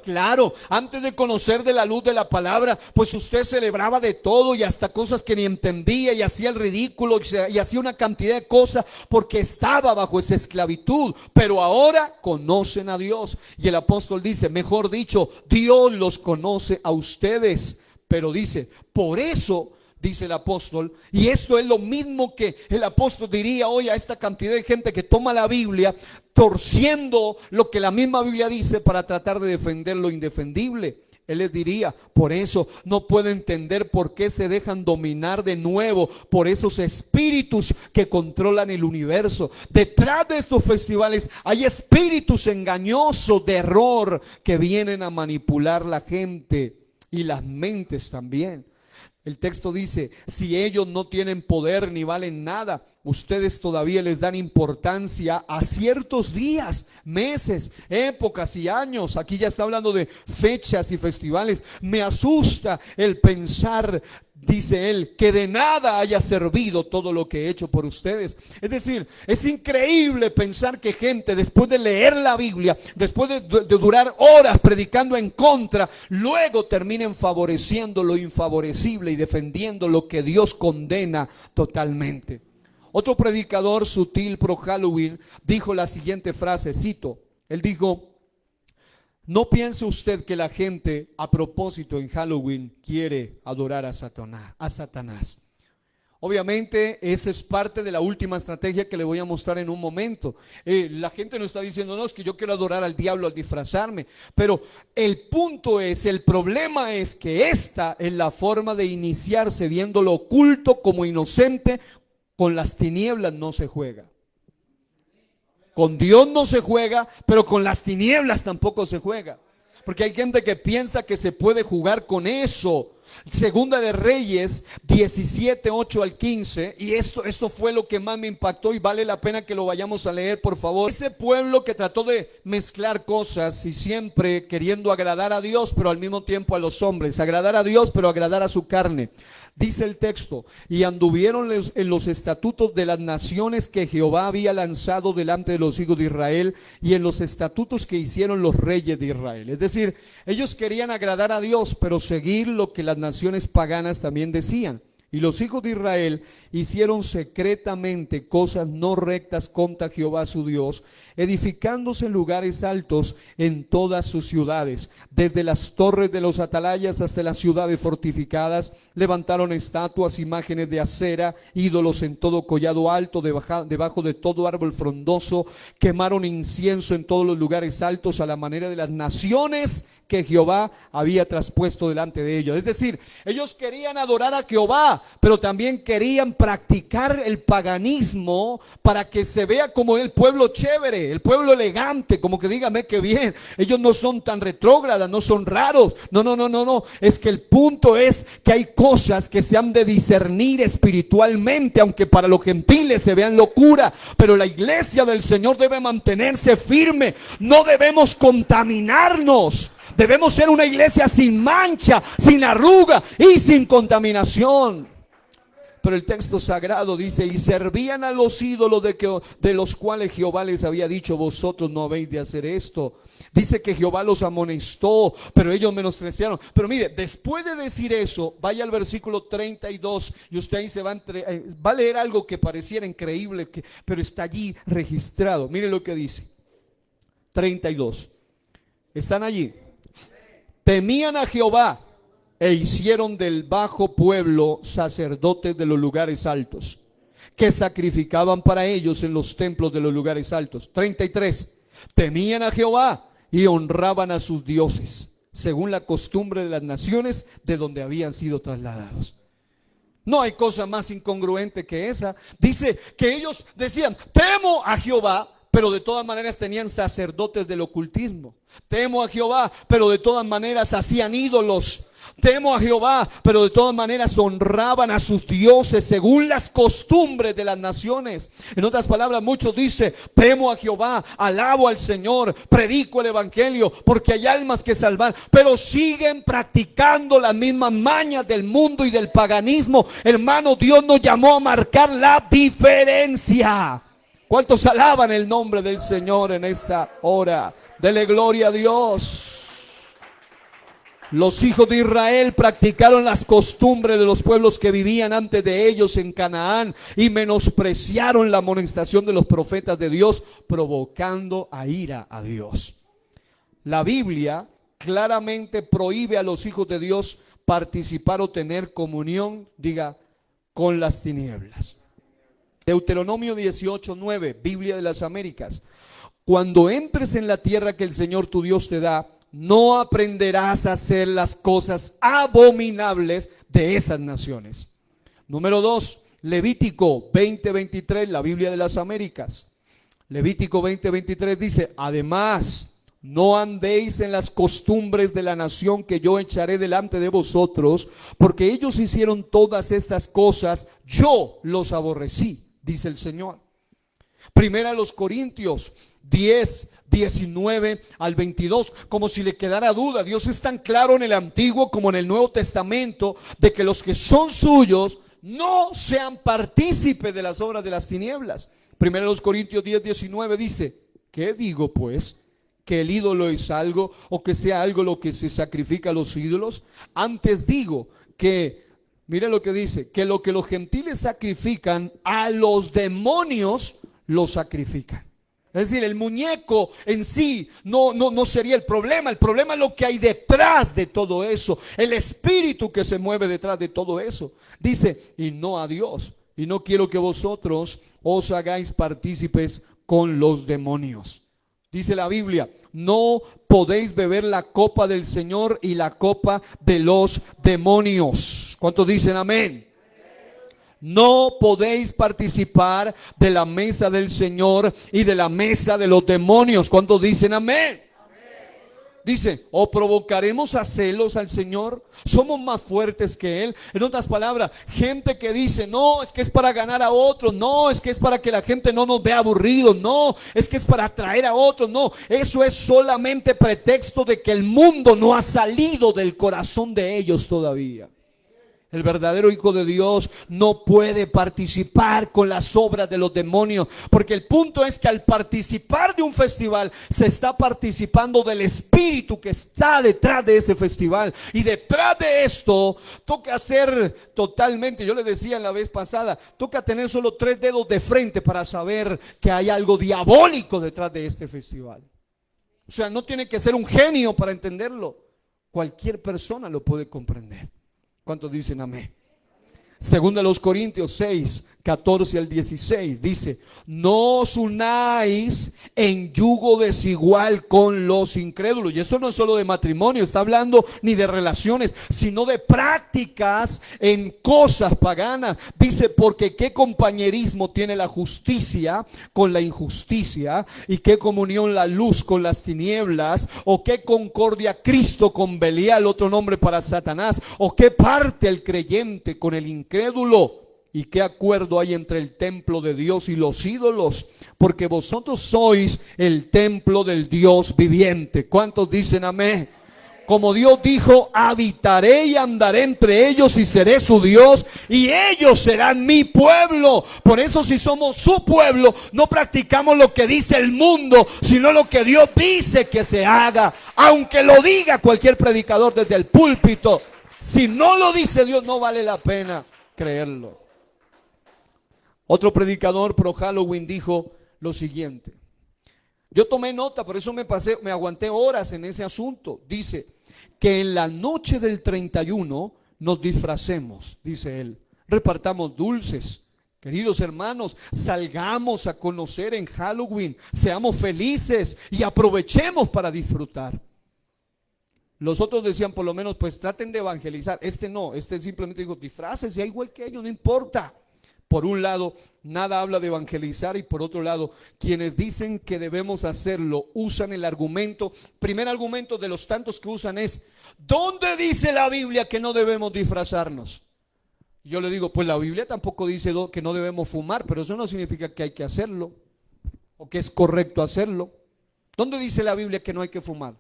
Claro, antes de conocer de la luz de la palabra, pues usted celebraba de todo y hasta cosas que ni entendía, y hacía el ridículo y hacía una cantidad de cosas porque estaba bajo esa esclavitud. Pero ahora conocen a Dios. Y el apóstol dice, mejor dicho, Dios los conoce a ustedes. Pero dice, por eso, dice el apóstol, y esto es lo mismo que el apóstol diría hoy a esta cantidad de gente que toma la Biblia torciendo lo que la misma Biblia dice para tratar de defender lo indefendible. Él les diría, por eso no puedo entender por qué se dejan dominar de nuevo por esos espíritus que controlan el universo. Detrás de estos festivales hay espíritus engañosos de error que vienen a manipular la gente y las mentes también. El texto dice, si ellos no tienen poder ni valen nada, ustedes todavía les dan importancia a ciertos días, meses, épocas y años. Aquí ya está hablando de fechas y festivales. Me asusta el pensar, dice él, que de nada haya servido todo lo que he hecho por ustedes. Es decir, es increíble pensar que gente, después de leer la Biblia, después de durar horas predicando en contra, luego terminen favoreciendo lo infavorecible y defendiendo lo que Dios condena totalmente. Otro predicador sutil pro Halloween dijo la siguiente frase, cito, él dijo, no piense usted que la gente a propósito en Halloween quiere adorar a Satanás. Obviamente esa es parte de la última estrategia que le voy a mostrar en un momento. La gente no está diciendo, no, es que yo quiero adorar al diablo al disfrazarme. Pero el punto es, el problema es que esta es la forma de iniciarse viendo lo oculto como inocente. Con las tinieblas no se juega. Con Dios no se juega, pero con las tinieblas tampoco se juega. Porque hay gente que piensa que se puede jugar con eso. Segunda de Reyes 17, 8 al 15. Y esto fue lo que más me impactó y vale la pena que lo vayamos a leer, por favor. Ese pueblo que trató de mezclar cosas y siempre queriendo agradar a Dios, pero al mismo tiempo a los hombres. Agradar a Dios, pero agradar a su carne. Dice el texto, y anduvieron en los estatutos de las naciones que Jehová había lanzado delante de los hijos de Israel, y en los estatutos que hicieron los reyes de Israel. Es decir, ellos querían agradar a Dios, pero seguir lo que las naciones paganas también decían: y los hijos de Israel hicieron secretamente cosas no rectas contra Jehová su Dios, edificándose lugares altos en todas sus ciudades. Desde las torres de los atalayas hasta las ciudades fortificadas, levantaron estatuas, imágenes de acera, ídolos en todo collado alto, debajo de todo árbol frondoso. Quemaron incienso en todos los lugares altos, a la manera de las naciones que Jehová había traspuesto delante de ellos. Es decir, ellos querían adorar a Jehová, pero también querían practicar el paganismo para que se vea como el pueblo chévere, el pueblo elegante, como que dígame que bien, ellos no son tan retrógradas, no son raros. No, es que el punto es que hay cosas que se han de discernir espiritualmente, aunque para los gentiles se vean locura, pero la iglesia del Señor debe mantenerse firme. No debemos contaminarnos. Debemos ser una iglesia sin mancha, sin arruga y sin contaminación. Pero el texto sagrado dice: y servían a los ídolos de los cuales Jehová les había dicho: vosotros no habéis de hacer esto. Dice que Jehová los amonestó, pero ellos menospreciaron. Pero mire, después de decir eso, vaya al versículo 32 y usted ahí se va a leer algo que pareciera increíble, pero está allí registrado. Mire lo que dice. 32. ¿Están allí? Temían a Jehová e hicieron del bajo pueblo sacerdotes de los lugares altos, que sacrificaban para ellos en los templos de los lugares altos. 33. Temían a Jehová y honraban a sus dioses, según la costumbre de las naciones de donde habían sido trasladados. No hay cosa más incongruente que esa. Dice que ellos decían: temo a Jehová, pero de todas maneras tenían sacerdotes del ocultismo. Temo a Jehová, pero de todas maneras hacían ídolos. Temo a Jehová, pero de todas maneras honraban a sus dioses según las costumbres de las naciones. En otras palabras, muchos dicen: temo a Jehová, alabo al Señor, predico el evangelio porque hay almas que salvar, pero siguen practicando las mismas mañas del mundo y del paganismo. Hermano, Dios nos llamó a marcar la diferencia. ¿Cuántos alaban el nombre del Señor en esta hora? Dele gloria a Dios. Los hijos de Israel practicaron las costumbres de los pueblos que vivían antes de ellos en Canaán y menospreciaron la amonestación de los profetas de Dios, provocando a ira a Dios. La Biblia claramente prohíbe a los hijos de Dios participar o tener comunión, diga, con las tinieblas. Deuteronomio 18:9, Biblia de las Américas. Cuando entres en la tierra que el Señor tu Dios te da, no aprenderás a hacer las cosas abominables de esas naciones. Número 2, Levítico 20:23, la Biblia de las Américas. Levítico 20:23 dice: además, no andéis en las costumbres de la nación que yo echaré delante de vosotros, porque ellos hicieron todas estas cosas, yo los aborrecí, dice el Señor. Primera a los Corintios 10:19 al 22, como si le quedara duda. Dios es tan claro en el Antiguo como en el Nuevo Testamento de que los que son suyos no sean partícipes de las obras de las tinieblas. Primera a los Corintios 10:19 dice: ¿qué digo pues? ¿Que el ídolo es algo, o que sea algo lo que se sacrifica a los ídolos? Antes digo que, mire lo que dice, que lo que los gentiles sacrifican a los demonios, lo sacrifican. Es decir, el muñeco en sí no sería el problema es lo que hay detrás de todo eso, el espíritu que se mueve detrás de todo eso. Dice: y no a Dios, y no quiero que vosotros os hagáis partícipes con los demonios. Dice la Biblia: no podéis beber la copa del Señor y la copa de los demonios. ¿Cuántos dicen amén? No podéis participar de la mesa del Señor y de la mesa de los demonios. ¿Cuántos dicen amén? Dice: ¿o provocaremos a celos al Señor? ¿Somos más fuertes que Él? En otras palabras, gente que dice: no, es que es para ganar a otros, no, es que es para que la gente no nos vea aburridos, no, es que es para atraer a otros, no. Eso es solamente pretexto de que el mundo no ha salido del corazón de ellos todavía. El verdadero hijo de Dios no puede participar con las obras de los demonios, porque el punto es que al participar de un festival se está participando del espíritu que está detrás de ese festival. Y detrás de esto toca hacer totalmente, yo le decía la vez pasada, toca tener solo 3 dedos de frente para saber que hay algo diabólico detrás de este festival. O sea, no tiene que ser un genio para entenderlo. Cualquier persona lo puede comprender. ¿Cuántos dicen amén? Segunda de los Corintios 6, 14 al 16 dice: no os unáis en yugo desigual con los incrédulos. Y esto no es solo de matrimonio, está hablando ni de relaciones, sino de prácticas en cosas paganas. Dice: porque qué compañerismo tiene la justicia con la injusticia, y qué comunión la luz con las tinieblas, o qué concordia Cristo con Belial, otro nombre para Satanás, o qué parte el creyente con el incrédulo. ¿Y qué acuerdo hay entre el templo de Dios y los ídolos? Porque vosotros sois el templo del Dios viviente. ¿Cuántos dicen amén? Como Dios dijo: habitaré y andaré entre ellos y seré su Dios, y ellos serán mi pueblo. Por eso, si somos su pueblo, no practicamos lo que dice el mundo, sino lo que Dios dice que se haga. Aunque lo diga cualquier predicador desde el púlpito, si no lo dice Dios, no vale la pena creerlo. Otro predicador pro Halloween dijo lo siguiente. Yo tomé nota, por eso me aguanté horas en ese asunto. Dice que en la noche del 31 nos disfracemos, dice él. Repartamos dulces. Queridos hermanos, salgamos a conocer en Halloween, seamos felices y aprovechemos para disfrutar. Los otros decían, por lo menos, pues traten de evangelizar. Este no, este simplemente dijo, disfraces, ya igual que ellos, no importa. Por un lado, nada habla de evangelizar, y por otro lado, quienes dicen que debemos hacerlo usan el argumento, primer argumento de los tantos que usan es: ¿dónde dice la Biblia que no debemos disfrazarnos? Yo le digo, pues la Biblia tampoco dice que no debemos fumar, pero eso no significa que hay que hacerlo o que es correcto hacerlo. ¿Dónde dice la Biblia que no hay que fumar?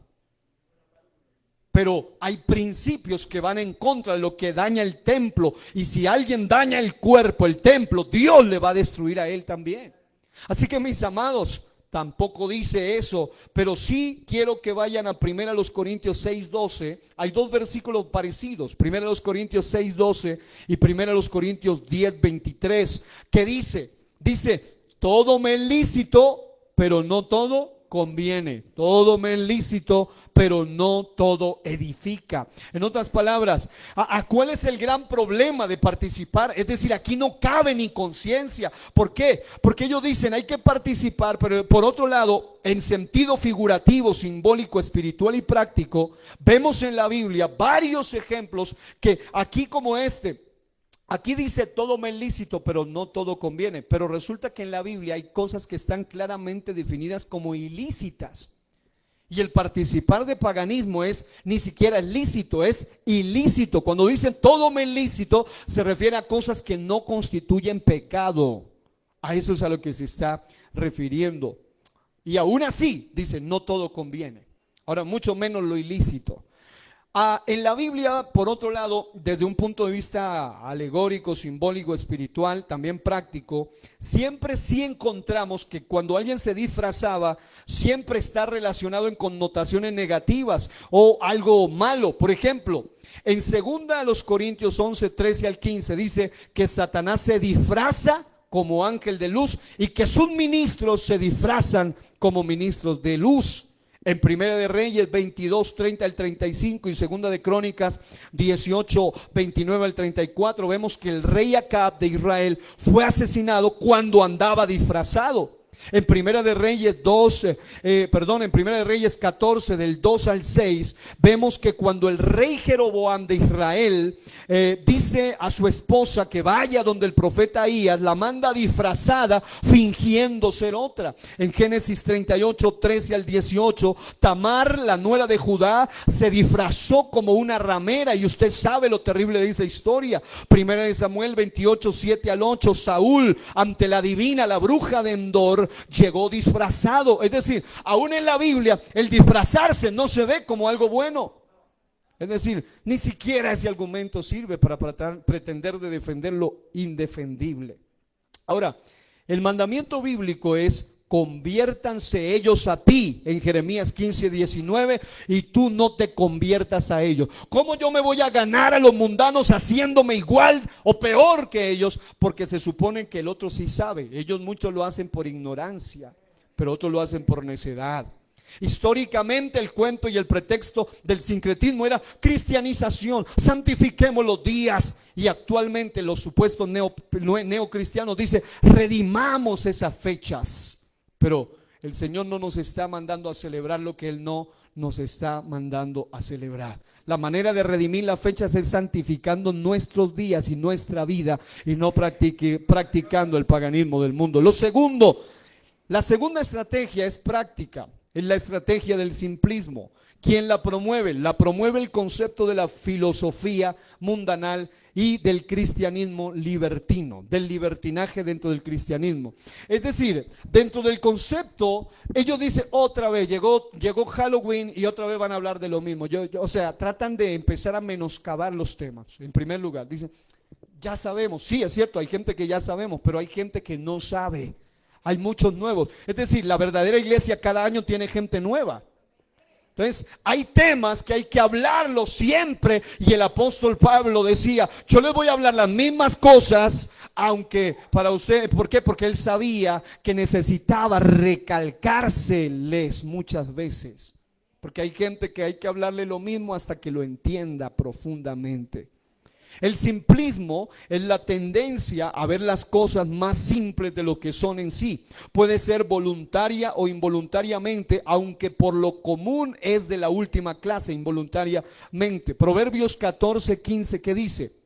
Pero hay principios que van en contra de lo que daña el templo. Y si alguien daña el cuerpo, el templo, Dios le va a destruir a él también. Así que, mis amados, tampoco dice eso. Pero sí quiero que vayan a 1 Corintios 6:12. Hay 2 versículos parecidos. 1 Corintios 6:12 y 1 Corintios 10:23. Que dice, todo me es lícito, pero no todo conviene. Todo me es lícito, pero no todo edifica. En otras palabras, ¿cuál es el gran problema de participar? Es decir, aquí no cabe ni conciencia. ¿Por qué? Porque ellos dicen hay que participar, pero por otro lado, en sentido figurativo, simbólico, espiritual y práctico, vemos en la Biblia varios ejemplos que aquí como este. Aquí dice todo me es lícito, pero no todo conviene. Pero resulta que en la Biblia hay cosas que están claramente definidas como ilícitas. Y el participar de paganismo ni siquiera es lícito, es ilícito. Cuando dicen todo me es lícito, se refiere a cosas que no constituyen pecado. A eso es a lo que se está refiriendo. Y aún así, dice, no todo conviene. Ahora, mucho menos lo ilícito. En la Biblia, por otro lado, desde un punto de vista alegórico, simbólico, espiritual, también práctico, siempre sí encontramos que cuando alguien se disfrazaba, siempre está relacionado en connotaciones negativas o algo malo. Por ejemplo, en 2 Corintios 11, 13 al 15 dice que Satanás se disfraza como ángel de luz y que sus ministros se disfrazan como ministros de luz. En Primera de Reyes 22, 30 al 35 y Segunda de Crónicas 18, 29 al 34 vemos que el rey Acab de Israel fue asesinado cuando andaba disfrazado. En Primera de Reyes en Primera de Reyes 14 del 2 al 6 vemos que cuando el rey Jeroboam de Israel dice a su esposa que vaya donde el profeta Ahías, la manda disfrazada fingiendo ser otra. En Génesis 38, 13 al 18, Tamar, la nuera de Judá, se disfrazó como una ramera, y usted sabe lo terrible de esa historia. Primera de Samuel 28, 7 al 8, Saúl ante la divina, la bruja de Endor, llegó disfrazado. Es decir, aún en la Biblia el disfrazarse no se ve como algo bueno. Es decir, ni siquiera ese argumento sirve para pretender de defender lo indefendible. Ahora, el mandamiento bíblico es: conviértanse ellos a ti, en Jeremías 15:19, y tú no te conviertas a ellos. ¿Cómo yo me voy a ganar a los mundanos haciéndome igual o peor que ellos? Porque se supone que el otro sí sabe. Ellos muchos lo hacen por ignorancia, pero otros lo hacen por necedad. Históricamente el cuento y el pretexto del sincretismo era cristianización, santifiquemos los días, y actualmente los supuestos neocristianos dicen: redimamos esas fechas. Pero el Señor no nos está mandando a celebrar lo que Él no nos está mandando a celebrar. La manera de redimir las fechas es santificando nuestros días y nuestra vida, y no practicando el paganismo del mundo. La segunda estrategia es práctica. Es la estrategia del simplismo. ¿Quién la promueve? La promueve el concepto de la filosofía mundanal y del cristianismo libertino, del libertinaje dentro del cristianismo. Es decir, dentro del concepto, ellos dicen otra vez, llegó Halloween y otra vez van a hablar de lo mismo. O sea, tratan de empezar a menoscabar los temas. En primer lugar, dicen: ya sabemos. Sí, es cierto, hay gente que ya sabemos, pero hay gente que no sabe. Hay muchos nuevos. Es decir, la verdadera iglesia cada año tiene gente nueva. Entonces, hay temas que hay que hablarlos siempre. Y el apóstol Pablo decía: yo les voy a hablar las mismas cosas, aunque para usted, ¿por qué? Porque él sabía que necesitaba recalcárseles muchas veces. Porque hay gente que hay que hablarle lo mismo hasta que lo entienda profundamente. El simplismo es la tendencia a ver las cosas más simples de lo que son en sí. Puede ser voluntaria o involuntariamente, aunque por lo común es de la última clase, involuntariamente. Proverbios 14:15, ¿qué dice?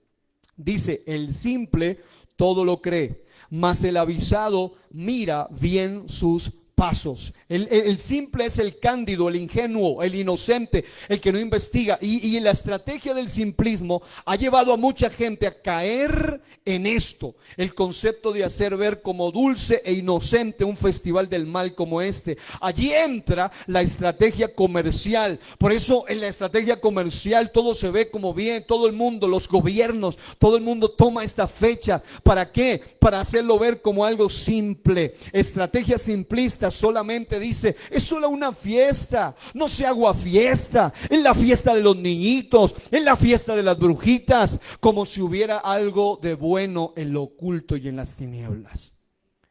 Dice: el simple todo lo cree, mas el avisado mira bien sus pasos. El simple es el cándido, el ingenuo, el inocente, el que no investiga. Y la estrategia del simplismo ha llevado a mucha gente a caer en esto: el concepto de hacer ver como dulce e inocente un festival del mal como este. Allí entra la estrategia comercial. Por eso en la estrategia comercial todo se ve como bien. Todo el mundo, los gobiernos, todo el mundo toma esta fecha. ¿Para qué? Para hacerlo ver como algo simple. Estrategia simplista solamente dice: es solo una fiesta, no se haga fiesta, es la fiesta de los niñitos, es la fiesta de las brujitas, como si hubiera algo de bueno en lo oculto y en las tinieblas.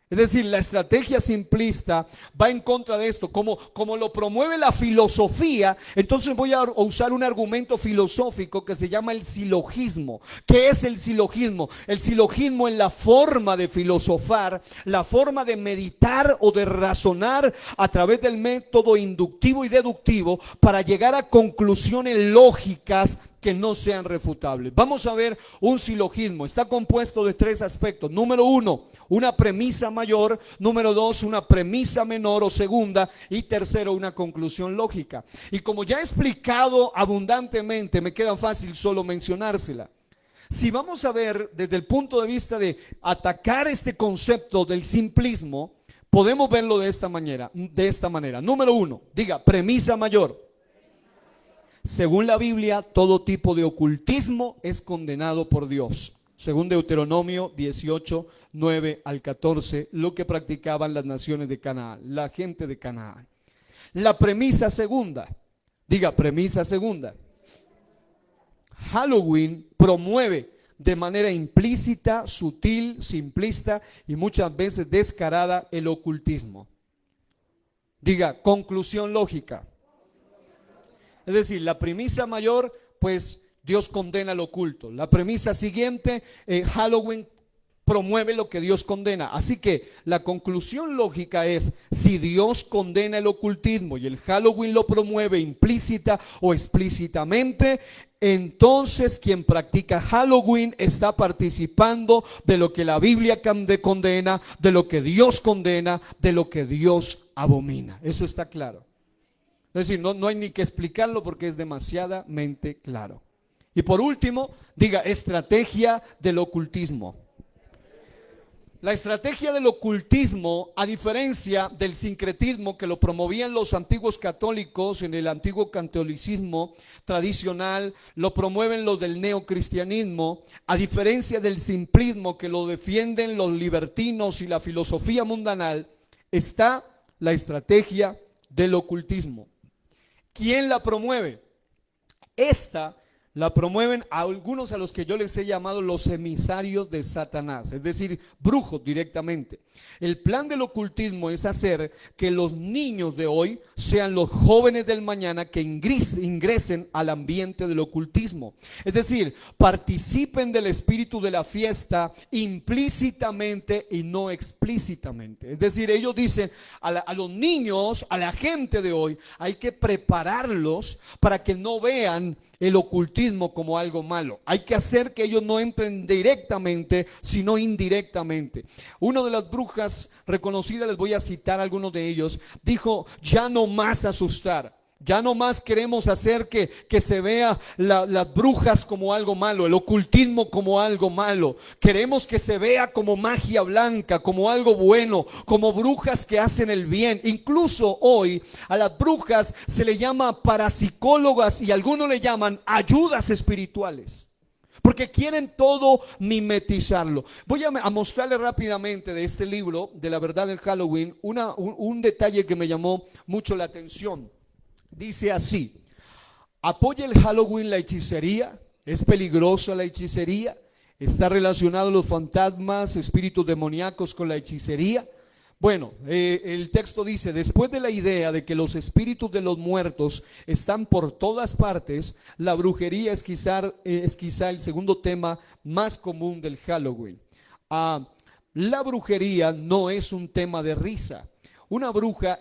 Es decir, la estrategia simplista va en contra de esto. Como lo promueve la filosofía, entonces voy a usar un argumento filosófico que se llama el silogismo. ¿Qué es el silogismo? El silogismo es la forma de filosofar, la forma de meditar o de razonar a través del método inductivo y deductivo para llegar a conclusiones lógicas que no sean refutables. Vamos a ver un silogismo. Está compuesto de tres aspectos. Número uno, una premisa mayor. Número dos, una premisa menor o segunda. Y tercero, una conclusión lógica. Y como ya he explicado abundantemente, me queda fácil solo mencionársela. Si vamos a ver desde el punto de vista de atacar este concepto del simplismo, podemos verlo de esta manera. Número uno, diga: premisa mayor. Según la Biblia, todo tipo de ocultismo es condenado por Dios. Según Deuteronomio 18:9-14, lo que practicaban las naciones de Canaán, la gente de Canaán. La premisa segunda, diga: premisa segunda. Halloween promueve de manera implícita, sutil, simplista y muchas veces descarada el ocultismo. Diga: conclusión lógica. Es decir, la premisa mayor, pues Dios condena lo oculto. La premisa siguiente, Halloween promueve lo que Dios condena. Así que la conclusión lógica es: si Dios condena el ocultismo y el Halloween lo promueve implícita o explícitamente, entonces quien practica Halloween está participando de lo que la Biblia condena, de lo que Dios condena, de lo que Dios abomina. Eso está claro. Es decir, no hay ni que explicarlo porque es demasiadamente claro. Y por último, diga: estrategia del ocultismo. La estrategia del ocultismo, a diferencia del sincretismo que lo promovían los antiguos católicos en el antiguo catolicismo tradicional, lo promueven los del neocristianismo, a diferencia del simplismo que lo defienden los libertinos y la filosofía mundanal, está la estrategia del ocultismo. ¿Quién la promueve? Esta la promueven a algunos a los que yo les he llamado los emisarios de Satanás, es decir, brujos directamente. El plan del ocultismo es hacer que los niños de hoy sean los jóvenes del mañana que ingresen al ambiente del ocultismo. Es decir, participen del espíritu de la fiesta implícitamente y no explícitamente. Es decir, ellos dicen a los niños, a la gente de hoy, hay que prepararlos para que no vean el ocultismo como algo malo. Hay que hacer que ellos no entren directamente, sino indirectamente. Una de las brujas reconocidas, les voy a citar algunos de ellos, dijo: ya no más asustar. Ya no más queremos hacer que se vea las brujas como algo malo, el ocultismo como algo malo. Queremos que se vea como magia blanca, como algo bueno, como brujas que hacen el bien. Incluso hoy a las brujas se le llama parapsicólogas y algunos le llaman ayudas espirituales, porque quieren todo mimetizarlo. Voy a mostrarle rápidamente de este libro, de la verdad del Halloween, un detalle que me llamó mucho la atención. Dice así: ¿apoya el Halloween la hechicería? ¿Es peligrosa la hechicería? ¿Está relacionado los fantasmas, espíritus demoníacos con la hechicería? Bueno, el texto dice: después de la idea de que los espíritus de los muertos están por todas partes, la brujería es quizá el segundo tema más común del Halloween. La brujería no es un tema de risa. Una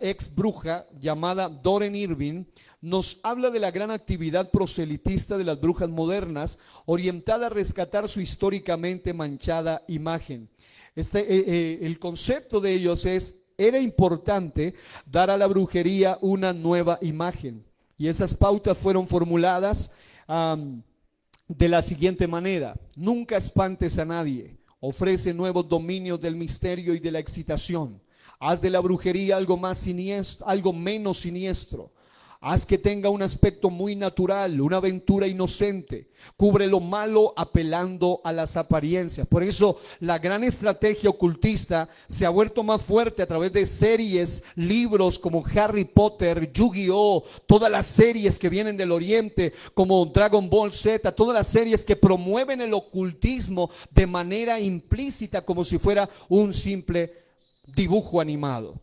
ex bruja llamada Doreen Irving nos habla de la gran actividad proselitista de las brujas modernas, orientada a rescatar su históricamente manchada imagen. El concepto de ellos era importante dar a la brujería una nueva imagen, y esas pautas fueron formuladas de la siguiente manera: nunca espantes a nadie, ofrece nuevos dominios del misterio y de la excitación. Haz de la brujería algo más siniestro, algo menos siniestro. Haz que tenga un aspecto muy natural, una aventura inocente. Cubre lo malo apelando a las apariencias. Por eso la gran estrategia ocultista se ha vuelto más fuerte a través de series, libros como Harry Potter, Yu-Gi-Oh, todas las series que vienen del oriente como Dragon Ball Z, todas las series que promueven el ocultismo de manera implícita, como si fuera un simple dibujo animado.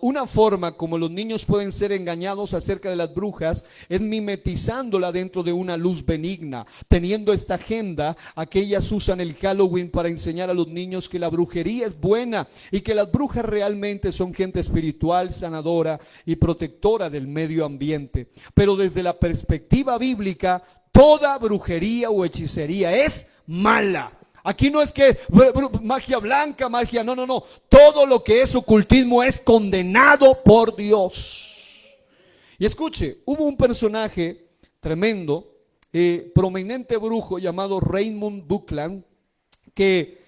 Una forma como los niños pueden ser engañados acerca de las brujas es mimetizándola dentro de una luz benigna, teniendo esta agenda. Aquellas usan el Halloween para enseñar a los niños que la brujería es buena y que las brujas realmente son gente espiritual, sanadora y protectora del medio ambiente. Pero desde la perspectiva bíblica, toda brujería o hechicería es mala. Aquí no es que magia blanca, magia, no. Todo lo que es ocultismo es condenado por Dios. Y escuche, hubo un personaje tremendo, prominente brujo llamado Raymond Buckland, que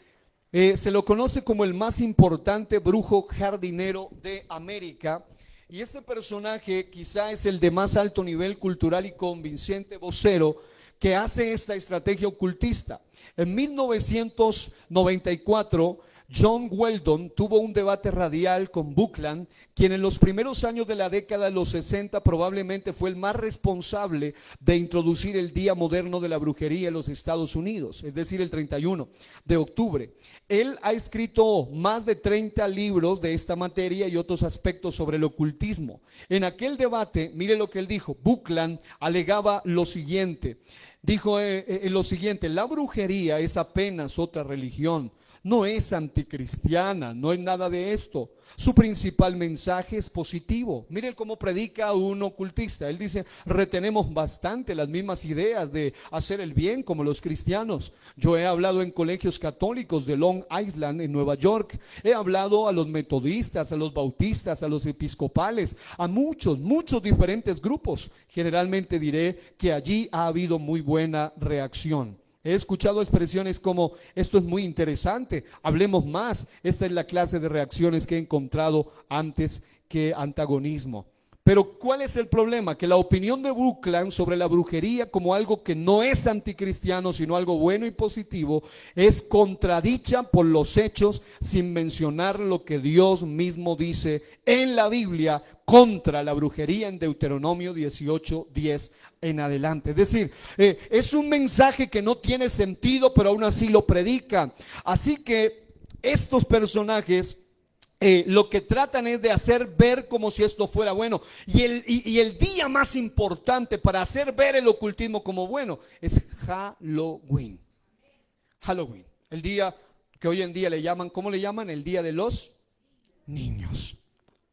se lo conoce como el más importante brujo jardinero de América. Y este personaje quizá es el de más alto nivel cultural y convincente vocero que hace esta estrategia ocultista. En 1994, John Weldon tuvo un debate radial con Buckland, quien en los primeros años de la década de los 60 probablemente fue el más responsable de introducir el Día Moderno de la Brujería en los Estados Unidos, es decir, el 31 de octubre. Él ha escrito más de 30 libros de esta materia y otros aspectos sobre el ocultismo. En aquel debate, mire lo que él dijo. Buckland alegaba lo siguiente. Dijo lo siguiente: la brujería es apenas otra religión, no es anticristiana, no es nada de esto. Su principal mensaje es positivo. Miren cómo predica un ocultista. Él dice: retenemos bastante las mismas ideas de hacer el bien como los cristianos. Yo he hablado en colegios católicos de Long Island en Nueva York. He hablado a los metodistas, a los bautistas, a los episcopales, a muchos diferentes grupos. Generalmente diré que allí ha habido muy buena reacción. He escuchado expresiones como: esto es muy interesante, hablemos más. Esta es la clase de reacciones que he encontrado antes que antagonismo. Pero ¿cuál es el problema? Que la opinión de Buckland sobre la brujería como algo que no es anticristiano, sino algo bueno y positivo, es contradicha por los hechos, sin mencionar lo que Dios mismo dice en la Biblia contra la brujería en Deuteronomio 18:10 en adelante. Es decir, es un mensaje que no tiene sentido, pero aún así lo predica. Así que estos personajes lo que tratan es de hacer ver como si esto fuera bueno. Y el día más importante para hacer ver el ocultismo como bueno es Halloween. Halloween, el día que hoy en día le llaman, ¿cómo le llaman? El día de los niños.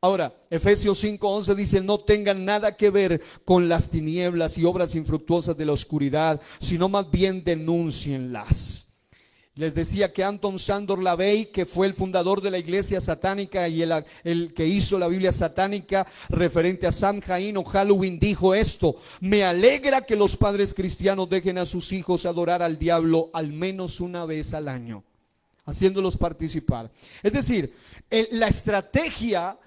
Ahora, Efesios 5:11 dice: no tengan nada que ver con las tinieblas y obras infructuosas de la oscuridad, sino más bien denúncienlas. Les decía que Anton Sandor Lavey, que fue el fundador de la iglesia satánica y el que hizo la Biblia satánica referente a Samhain o Halloween, dijo esto: me alegra que los padres cristianos dejen a sus hijos adorar al diablo al menos una vez al año, haciéndolos participar. Es decir, la estrategia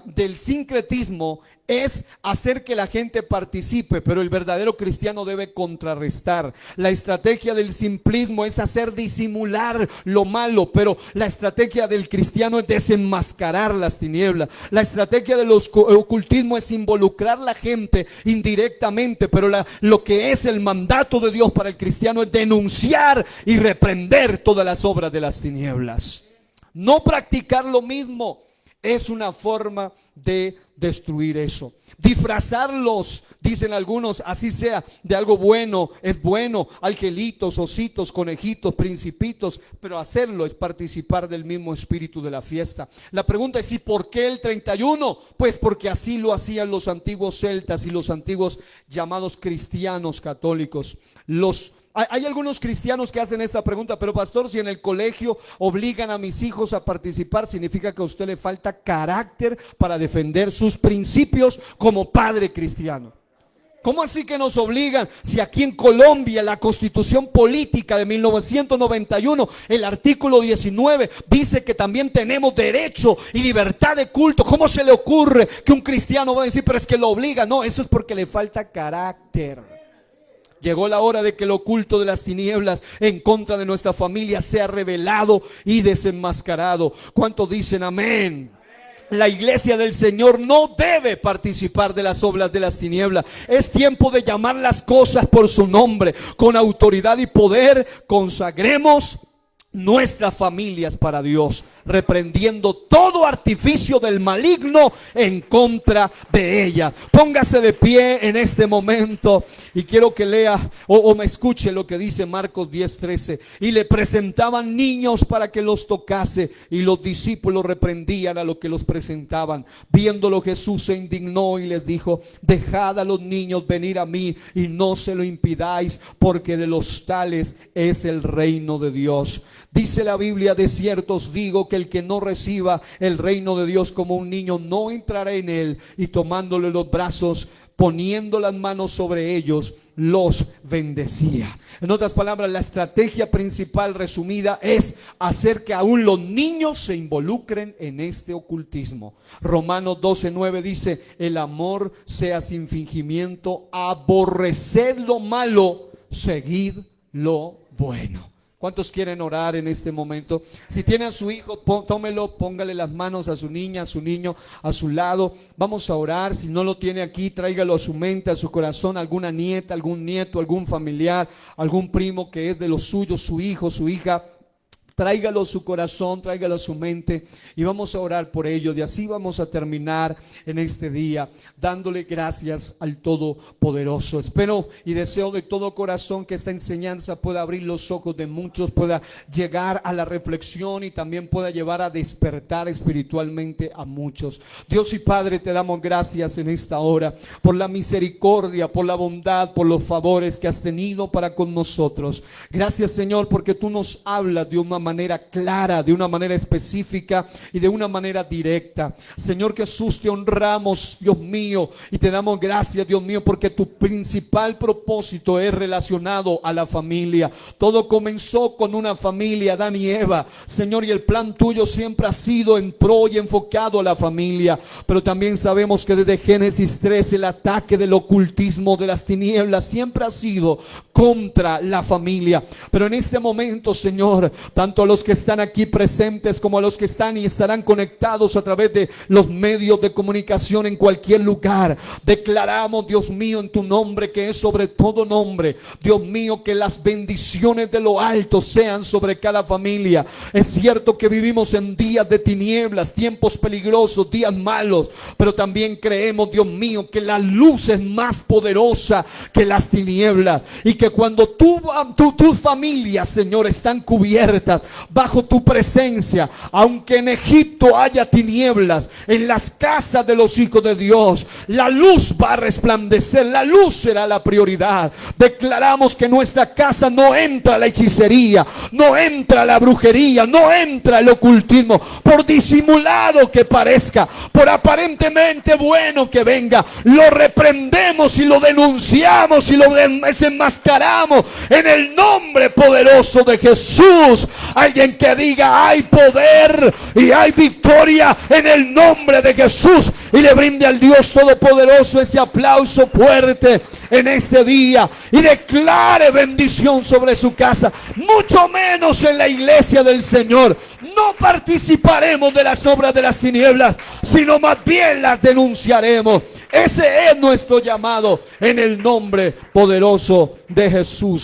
del sincretismo es hacer que la gente participe, pero el verdadero cristiano debe contrarrestar. La estrategia del simplismo es hacer disimular lo malo, pero la estrategia del cristiano es desenmascarar las tinieblas. La estrategia del ocultismo es involucrar a la gente indirectamente, pero lo que es el mandato de Dios para el cristiano es denunciar y reprender todas las obras de las tinieblas. No practicar lo mismo es una forma de destruir eso. Disfrazarlos, dicen algunos, así sea, de algo bueno, es bueno, angelitos, ositos, conejitos, principitos, pero hacerlo es participar del mismo espíritu de la fiesta. La pregunta es: ¿y por qué el 31? Pues porque así lo hacían los antiguos celtas y los antiguos llamados cristianos católicos. Hay algunos cristianos que hacen esta pregunta: pero pastor, si en el colegio obligan a mis hijos a participar, significa que a usted le falta carácter para defender sus principios como padre cristiano. ¿Cómo así que nos obligan? Si aquí en Colombia la Constitución Política de 1991, el artículo 19, dice que también tenemos derecho y libertad de culto. ¿Cómo se le ocurre que un cristiano va a decir: pero es que lo obliga? No, eso es porque le falta carácter. Llegó la hora de que el oculto de las tinieblas en contra de nuestra familia sea revelado y desenmascarado. ¿Cuántos dicen amén? La iglesia del Señor no debe participar de las obras de las tinieblas. Es tiempo de llamar las cosas por su nombre, con autoridad y poder. Consagremos nuestras familias para Dios, reprendiendo todo artificio del maligno en contra de ella. Póngase de pie en este momento y quiero que lea o me escuche lo que dice Marcos 10:13. Y le presentaban niños para que los tocase, y los discípulos reprendían a los que los presentaban. Viéndolo, Jesús se indignó y les dijo: dejad a los niños venir a mí y no se lo impidáis, porque de los tales es el reino de Dios. Dice la Biblia: de cierto os digo que el que no reciba el reino de Dios como un niño no entrará en él. Y tomándole los brazos, poniendo las manos sobre ellos, los bendecía. En otras palabras, la estrategia principal resumida es hacer que aún los niños se involucren en este ocultismo. Romanos 12:9 dice: el amor sea sin fingimiento, aborreced lo malo, seguid lo bueno. ¿Cuántos quieren orar en este momento? Si tiene a su hijo, tómelo, póngale las manos a su niña, a su niño, a su lado. Vamos a orar. Si no lo tiene aquí, tráigalo a su mente, a su corazón, alguna nieta, algún nieto, algún familiar, algún primo que es de los suyos, su hijo, su hija. Tráigalo a su corazón, tráigalo a su mente y vamos a orar por ellos. Y así vamos a terminar en este día dándole gracias al Todopoderoso. Espero y deseo de todo corazón que esta enseñanza pueda abrir los ojos de muchos, pueda llegar a la reflexión y también pueda llevar a despertar espiritualmente a muchos. Dios y Padre, te damos gracias en esta hora por la misericordia, por la bondad, por los favores que has tenido para con nosotros. Gracias, Señor, porque tú nos hablas de una manera clara, de una manera específica y de una manera directa. Señor Jesús, te honramos, Dios mío, y te damos gracias, Dios mío, porque tu principal propósito es relacionado a la familia. Todo comenzó con una familia, Adán y Eva, Señor, y el plan tuyo siempre ha sido en pro y enfocado a la familia. Pero también sabemos que desde Génesis 3 el ataque del ocultismo, de las tinieblas, siempre ha sido contra la familia. Pero en este momento, Señor, tanto a los que están aquí presentes como a los que están y estarán conectados a través de los medios de comunicación en cualquier lugar, declaramos, Dios mío, en tu nombre, que es sobre todo nombre, Dios mío, que las bendiciones de lo alto sean sobre cada familia. Es cierto que vivimos en días de tinieblas, tiempos peligrosos, días malos, pero también creemos, Dios mío, que la luz es más poderosa que las tinieblas, y que cuando tus familias, Señor, están cubiertas bajo tu presencia, aunque en Egipto haya tinieblas, en las casas de los hijos de Dios la luz va a resplandecer, la luz será la prioridad. Declaramos que en nuestra casa no entra la hechicería, no entra la brujería, no entra el ocultismo, por disimulado que parezca, por aparentemente bueno que venga, lo reprendemos y lo denunciamos y lo desenmascaramos en el nombre poderoso de Jesús. Alguien que diga: hay poder y hay victoria en el nombre de Jesús, y le brinde al Dios Todopoderoso ese aplauso fuerte en este día, y declare bendición sobre su casa. Mucho menos en la iglesia del Señor no participaremos de las obras de las tinieblas, sino más bien las denunciaremos. Ese es nuestro llamado en el nombre poderoso de Jesús.